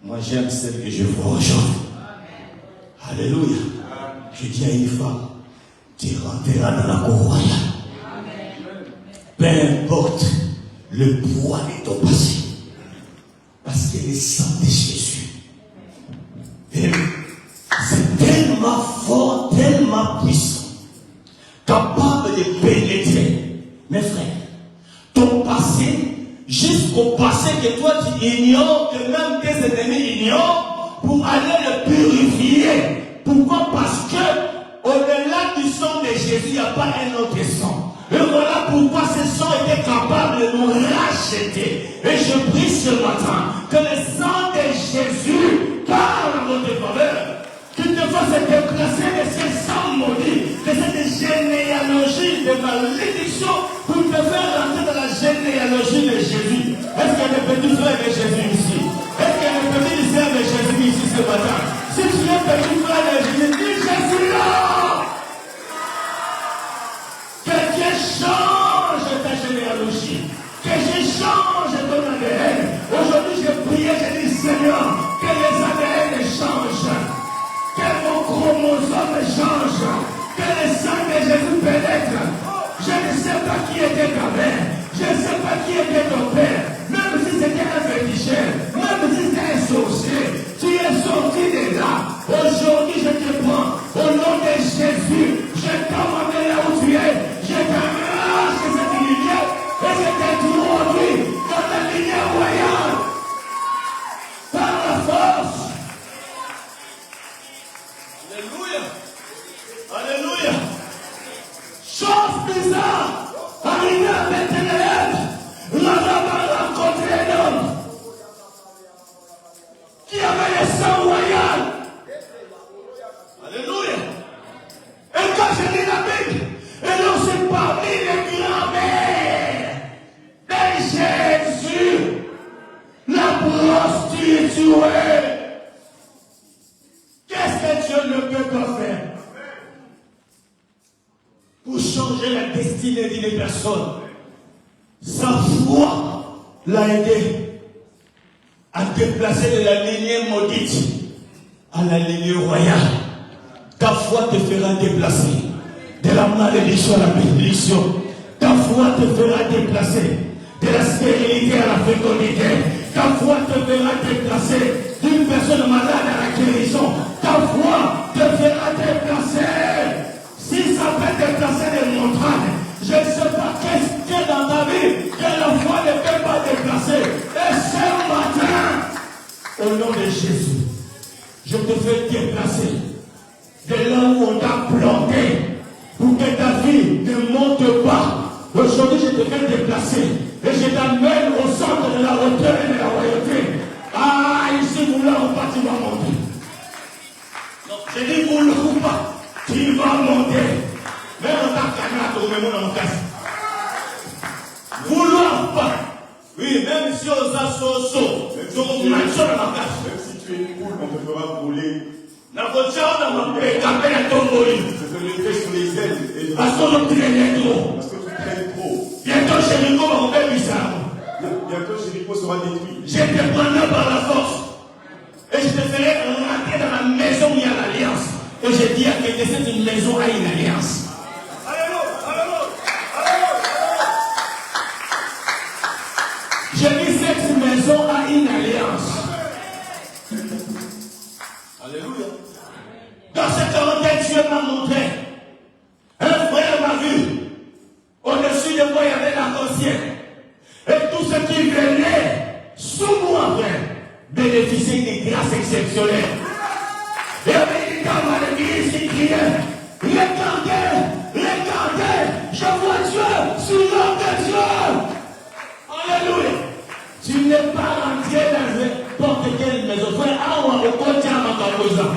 Moi j'aime celle que je vois aujourd'hui. Alléluia. Je dis à une femme, tu rentreras dans la cour royale. Peu importe le poids de ton passé. Parce que le sang de Jésus, c'est tellement fort, tellement puissant, capable de pénétrer. Mes frères, ton passé, jusqu'au passé que toi tu ignores, que même tes ennemis ignorent, pour aller le purifier. Pourquoi? Parce que au-delà du sang de Jésus, il n'y a pas un autre sang. Et voilà pourquoi ce sang était capable de nous racheter. Et je prie ce matin que le sang de Jésus parle en notre faveur. Qu'il te fasse déplacer de ce sang maudit, de cette généalogie de malédiction, pour te faire rentrer dans la généalogie de Jésus. Est-ce qu'il y a des petits frères de Jésus ici? Est-ce qu'il y a des petits frères de Jésus ici ce matin? Si tu es petit frère de Jésus, dis Jésus là! Que Dieu change ta généalogie. Que je change ton ADN. Aujourd'hui, je prie et je dis Seigneur, que les ADN changent. Que mon chromosome change. Que le sang de Jésus pénètre. Je ne sais pas qui était ta mère. Je ne sais pas qui était ton père. Même si c'était un féticheur. Même si c'était un sorcier. Tu es sorti de là. Aujourd'hui, je te prends. Au nom de Jésus, je t'emmène là où tu es. Je t'arrache cette lignée. Et je t'introduis dans la lignée royale. Par la force. Alléluia. Alléluia. Chose bizarre. Arrivé à Bethléem, Rahab a rencontré un homme qui avait le sang royal. Alléluia. Et quand je lis la Bible, et l'on s'est parmi les grands-mères de Jésus, la prostituée. Qu'est-ce que Dieu ne peut pas faire pour changer la destinée d'une personne? Sa foi l'a aidé à déplacer de la lignée maudite à la lignée royale. Ta foi te fera déplacer de la malédiction à la bénédiction. Ta foi te fera déplacer de la stérilité à la fécondité. Ta foi te fera déplacer d'une personne malade à la guérison. Ta foi te fera déplacer. Si ça peut déplacer les montagnes, je ne sais pas qu'est-ce qu'il y a dans ta vie que la foi ne peut pas déplacer. Et ce matin, au nom de Jésus, je te fais déplacer de là où on t'a planté pour que ta vie ne monte pas. Aujourd'hui, je te fais déplacer et je t'amène au centre de la hauteur et de la royauté. Ah, ici, vouloir ou pas, tu vas monter. Non, je dis vouloir ou pas, tu vas monter. Même on t'a calmé à trouver mon casse. Vouloir ou pas. Oui, même si on s'assoit, même si tu es une poule, on te fera brûler. La voiture dans ma paix, la peine à ton mourir. lever sur les ailes. Parce qu'on traîne trop. Parce que tu traînes trop. Bientôt, Jéricho va ouvrir bizarre. Bientôt, Jéricho sera détruit. Je te prendrai par la force. Et je te ferai rentrer dans la maison où il y a l'alliance. Et je dis à quelqu'un, cette maison a une alliance. Je dis, cette maison a une alliance. Alléluia. Dans cette quarantaine, Dieu m'a montré. Un frère m'a vu. Au-dessus de moi, il y avait l'arc-en-ciel. Et tous ceux qui venaient sous moi, frère, bénéficiaient des grâces exceptionnelles. Et il y avait une dame à l'église qui criait, regardez, regardez, je vois Dieu sur l'homme de Dieu. Alléluia. Tu n'es pas rentré dans n'importe quelle maison. Frère, au quotidien, ma caposa.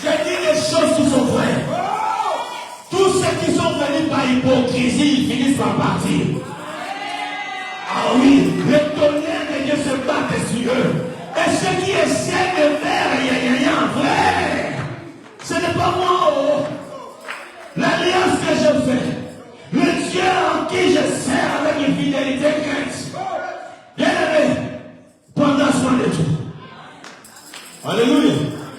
J'ai dit des choses qui sont vraies. Tous ceux qui sont venus par hypocrisie, ils finissent par partir. Ah oui, le tonnerre de Dieu se bat sur eux. Et ceux qui essaient de faire rien, vrai, ce n'est pas moi. Oh. L'alliance que je fais, le Dieu en qui je sers avec une fidélité crainte. Bien aimé, prends soin de tout. Alléluia.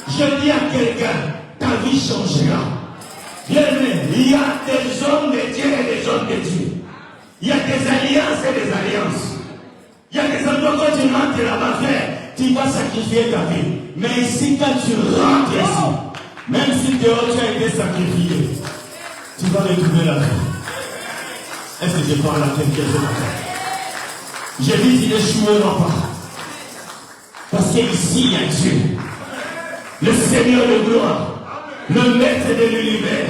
Je dis à quelqu'un, ta vie changera. Bien aimé, il y a des hommes de Dieu et des hommes de Dieu. Il y a des alliances et des alliances. Il y a des endroits quand tu rentres là-bas, frère, tu vas sacrifier ta vie. Mais ici, quand tu rentres ici, même si dehors tu as été sacrifié, tu vas retrouver la vie. Est-ce que je parle à quelqu'un ce matin? J'ai dit qu'il n'échouera pas. Parce qu'ici, il y a Dieu. Le Seigneur de gloire. Le maître de l'univers.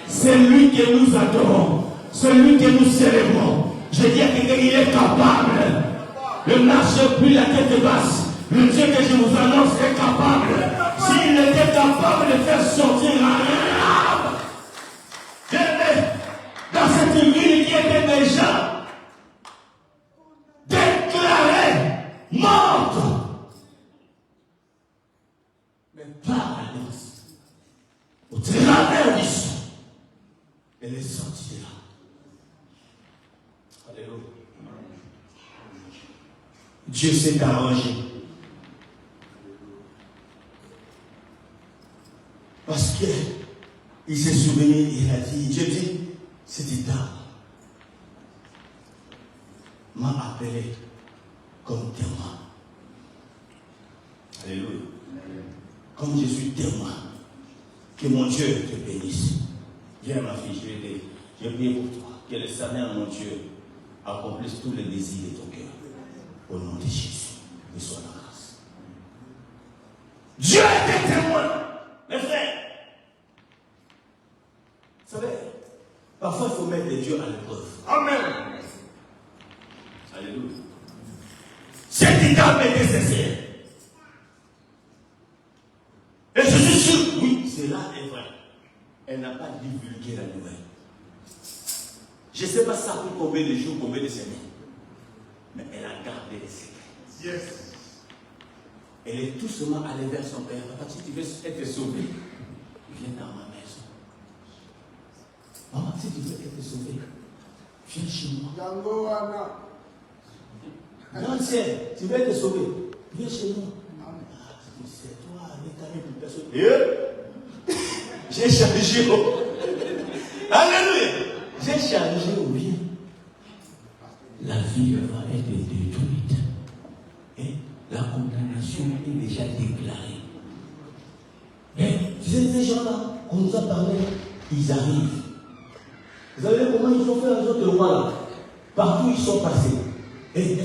C'est lui que nous adorons. C'est lui que nous célébrons. Je dis à quelqu'un qu'il est capable. Ne marchez plus la tête basse. Le Dieu que je vous annonce est capable. S'il était capable de faire sortir un arbre, dans cette ville qui était déjà déclarée morte, mais par l'alliance, au travers du sang, elle est sortie de là. Alléluia. Dieu s'est arrangé. Parce qu'il s'est souvenu, il a dit, Dieu dit, cette dame m'a appelé comme témoin. Alléluia. Comme je suis témoin, que mon Dieu te bénisse. Viens ma fille, je prie pour toi. Que le Seigneur, mon Dieu, accomplisse tous les désirs de ton cœur. Au nom de Jésus, reçois la grâce. Dieu est témoin. Mes frères, vous savez, parfois il faut mettre Dieu à l'épreuve. Amen. Alléluia. Cette dame est nécessaire. Et je suis sûr, oui, cela est vrai. Elle n'a pas divulgué la nouvelle. Je ne sais pas ça pour combien de jours, combien de semaines. Mais elle a gardé les secrets. Yes. Elle est tout seulement allée vers son père. Papa, si tu veux être sauvé, viens dans ma maison. Maman, si tu veux être sauvé, viens chez moi. Non, c'est, tu veux être sauvé, viens chez moi. C'est toi, avec ta même personne. J'ai changé. Alléluia. J'ai changé au bien. La vie va être détruite. Et la condamnation est déjà déclarée. Et ces gens-là, on nous a parlé, ils arrivent. Vous savez comment ils ont fait les autres rois là? Partout ils sont passés. Et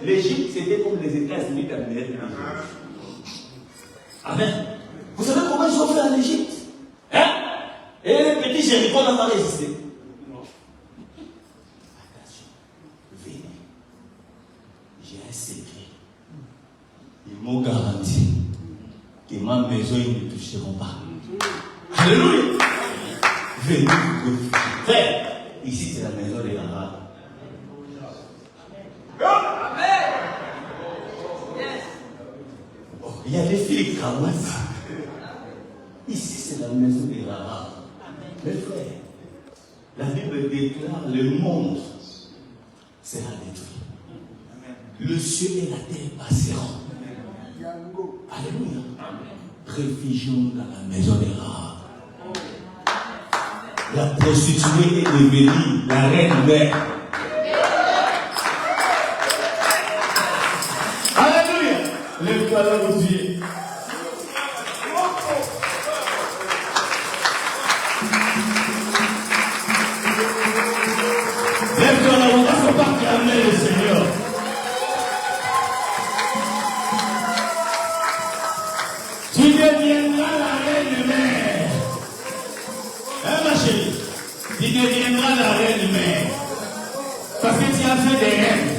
l'Égypte, c'était comme les États-Unis d'Amérique. Amen. Vous savez comment ils ont fait en Égypte? Hein? Et les petits Jéricho n'ont pas résisté. Attention, venez. J'ai un secret. Ils m'ont garanti que ma maison, ils ne toucheront pas. Alléluia. Venez. Frère, ici c'est la maison des Arabes. Il y a des filles qui ramassent. c'est la maison des rares. Mes frères, la Bible déclare le monde sera détruit. Le ciel et la terre passeront. Alléluia. Réfugions dans la maison des rares. La prostituée est devenue la reine mère. Alléluia. Lève-toi là aussi. Lève-toi là, on ne faut pas calmer le Seigneur. Tu deviendras la reine mère. Hein, ma chérie? Tu deviendras la reine mère. Parce que tu as fait des reines.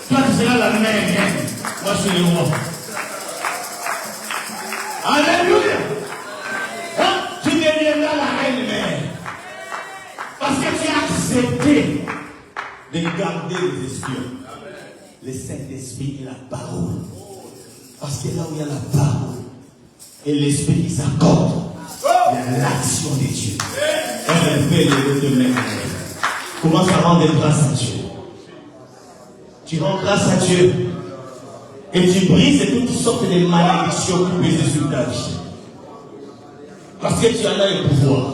Toi, tu seras la mère reine. Moi, je suis le roi. Alléluia. Hein? Tu deviendras la reine mère. Parce que tu as accepté de garder les espions. Le Saint-Esprit et la parole. Parce que là où il y a la parole, et l'esprit qui s'accorde, il y a l'action de Dieu. Elle fait les deux mains. Commence à rendre grâce à Dieu. Tu rends grâce à Dieu. Et tu brises toutes sortes de malédictions qui pèsent sur ta vie. Parce que tu en as le pouvoir.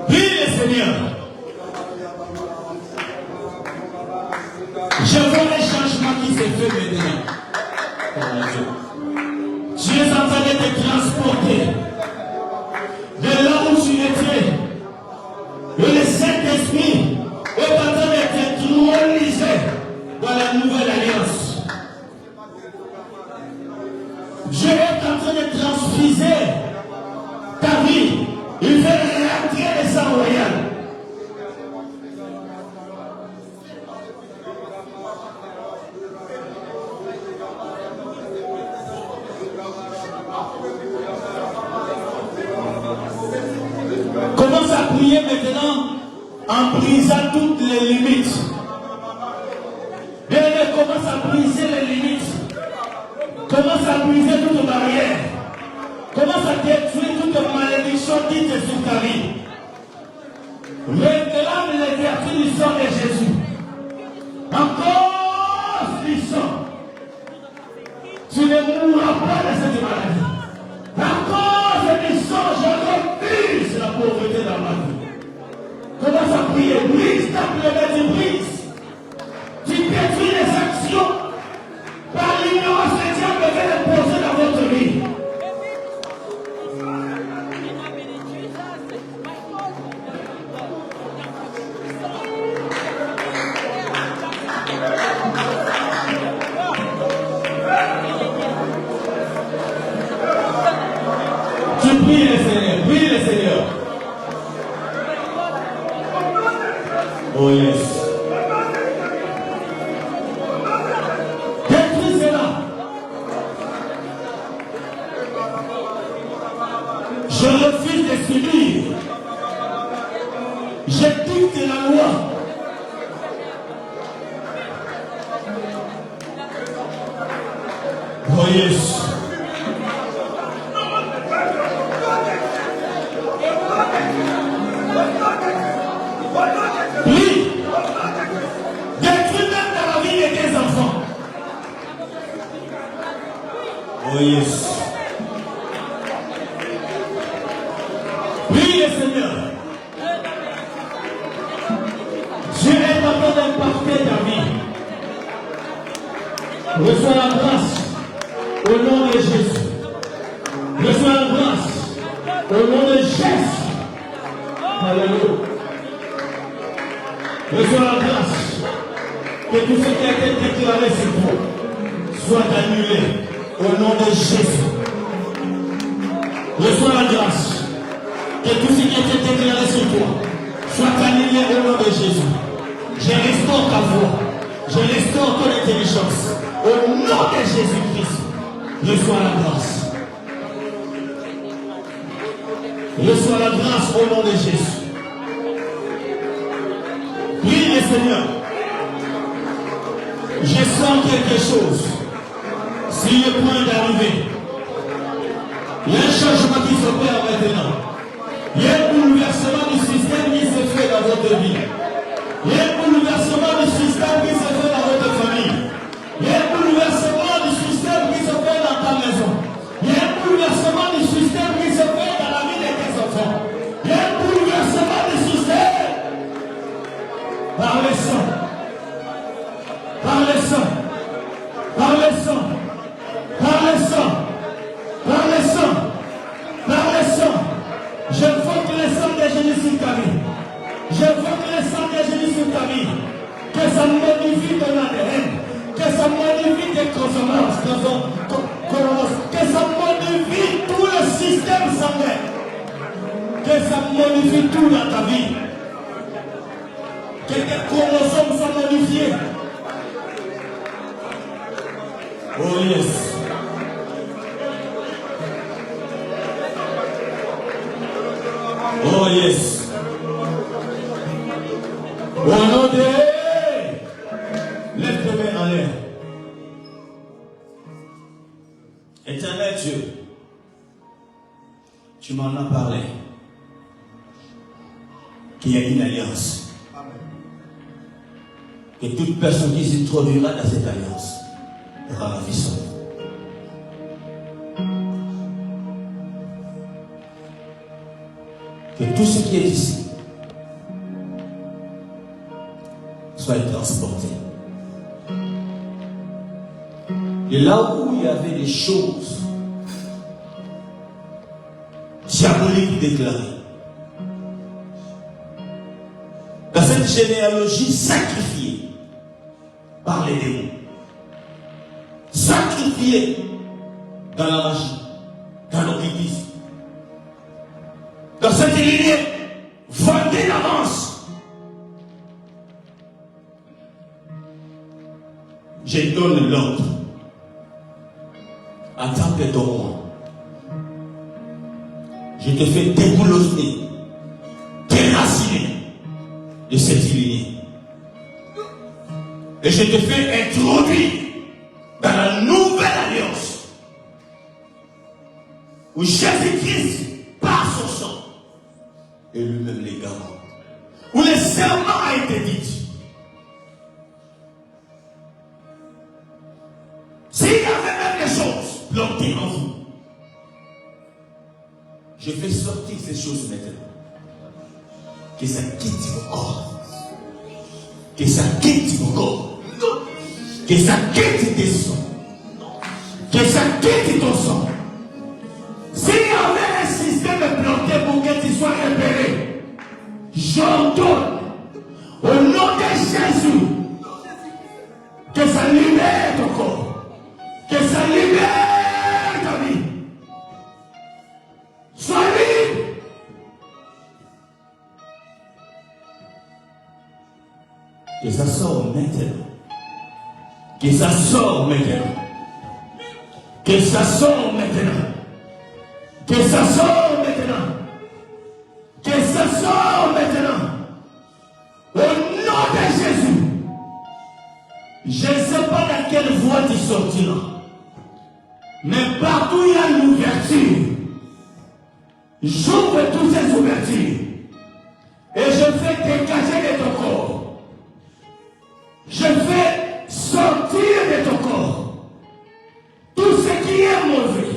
Prie le Seigneur. Je vois les changements qui se font maintenant. Tu es en train de te transporter de là où tu étais. Et le Saint-Esprit est en train de te trôniser dans la nouvelle alliance. Dieu est en train de transfuser ta vie. Il fait rentrer le sang royal. Commence à prier maintenant en brisant toutes les limites. Bien, commence à briser les limites. Commence à briser toutes barrières. Commence à détruire toute malédiction dite sur ta vie. Réclame les vertus du sang de Jésus. Encore du sang. Tu ne mourras pas de cette maladie. Encore du sang, je refuse la pauvreté dans ma vie. Commence à prier. Brise ta planète, tu brises. Tu détruis les actions par l'ignorance que Dieu devait les poser dans votre vie. Prie le Seigneur, prie le Seigneur. Oh yes. Détruis cela. Je refuse de subir. J'écoute la loi. Oh yes. Oui. Détruis même dans la vie de tes enfants. Oh yes. Oui, le Seigneur. Dieu est en train d'impacter ta vie. Reçois la grâce au nom de Jésus. Reçois la grâce au nom de Jésus. Alléluia. Reçois la grâce que tout ce qui a été déclaré sur toi soit annulé au nom de Jésus. Reçois la grâce que tout ce qui a été déclaré sur toi soit annulé au nom de Jésus. Je restaure ta voix. Je restaure ton intelligence. Au nom de Jésus-Christ, reçois la grâce. Reçois la grâce au nom de Jésus. Prie le Seigneur. Je sens quelque chose. Sur le point d'arriver. Il y a un changement qui s'opère maintenant. Il y a un bouleversement du système qui se fait dans votre vie. Il y a un bouleversement du système qui se fait dans votre famille. Il y a un bouleversement du système qui se fait dans ta maison. Il y a un bouleversement du système qui se fait dans la vie de tes enfants. Il y a un bouleversement du système. Par le sang. Par le sang. Par le sang. Par le sang. Par le sang. Par le sang. Je invoque le sang de Jésus sur ta vie. J'invoque le sang de Jésus sur ta vie. Que ça modifie ton ADN. Que ça modifie tes consonances. Que ça modifie tout le système sanguin. Que ça modifie tout dans ta vie. Que tes chromosomes soient modifiés. Oh yes. Oh yes. Au nom de... Lève tes mains en l'air. Éternel Dieu, tu m'en as parlé. Qu'il y a une alliance. Que toute personne qui s'introduira dans cette alliance aura la vie sauve. Que tout ce qui est ici soit transporté. Et là où il y avait des choses diaboliques déclarées, dans cette généalogie sacrifiée par les démons, sacrifiée dans la magie, dans l'occultisme, dans cette lignée vendée d'avance, je donne l'ordre. En tant que ton roi, je te fais déboulonner, déraciner de cette lignée. Et je te fais introduire dans la nouvelle alliance où Jésus-Christ, par son sang, et lui-même les garants, où le serment a été dit. S'il y avait même des choses plantées en vous, je fais sortir ces choses maintenant. Que ça quitte vos corps. Que ça quitte vos corps. Que ça quitte tes sangs. Que ça quitte ton sang. S'il y avait un système planté pour que tu sois repéré, j'ordonne au nom de Jésus que ça libère ton corps. Que ça libère ta vie. Sois libre. Que ça sort maintenant. Que ça sort maintenant. Que ça sort maintenant. Que ça sort maintenant. Que ça sort maintenant. Au nom de Jésus. Je ne sais pas dans quelle voie tu sortiras. Mais partout il y a une ouverture. J'ouvre toutes ces ouvertures. Et je fais dégager de ton corps. Je fais sortir de ton corps tout ce qui est mauvais.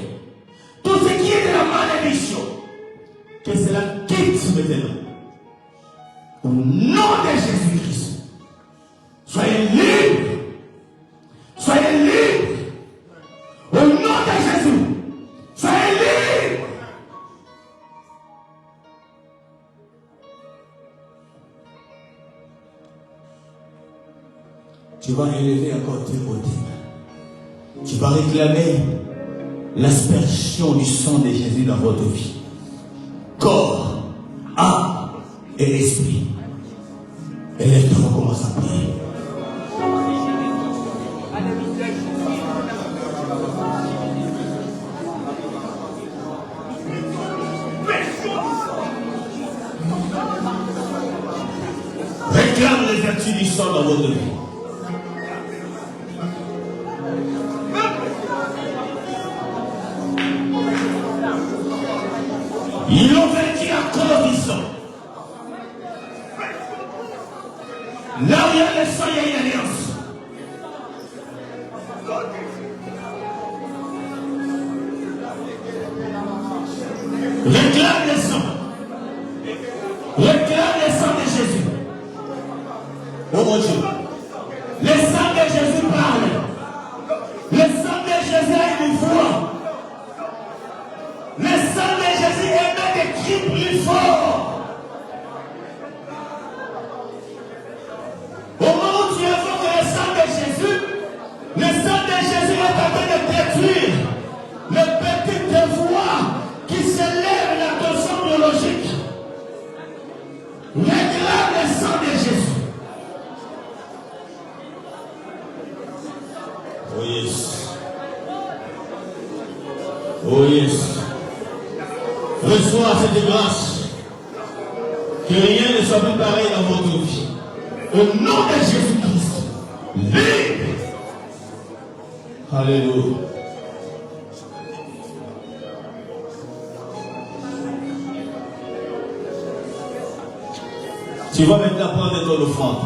Tout ce qui est de la malédiction. Que cela quitte maintenant. Au nom de Jésus-Christ. Soyez libres. Soyez libres. Au nom de Jésus, soyez libres. Tu vas élever encore tes beautés. Tu vas réclamer l'aspersion du sang de Jésus dans votre vie. Corps, âme et esprit. Et lève-toi, commence à prier. sort dans votre vie. Ils l'ont vaincu à cause du sang. Là où il y a le sang, il y a une alliance. Réclame le sang. Réclame le sang de Jésus. Oh mon Dieu. Le sang de Jésus parle. Le sang de Jésus a une voix. Le sang de Jésus émet des cris plus forts. Au moment où tu évoques le sang de Jésus, le sang de Jésus est en train de détruire les petites voix qui s'élèvent à ton sang biologique. Réclame le sang de Jésus. Oh yes. Oh yes. Reçois cette grâce. Que rien ne soit plus pareil dans votre vie. Au nom de Jésus-Christ. Libre. Alléluia. Tu vas maintenant prendre ton offrande.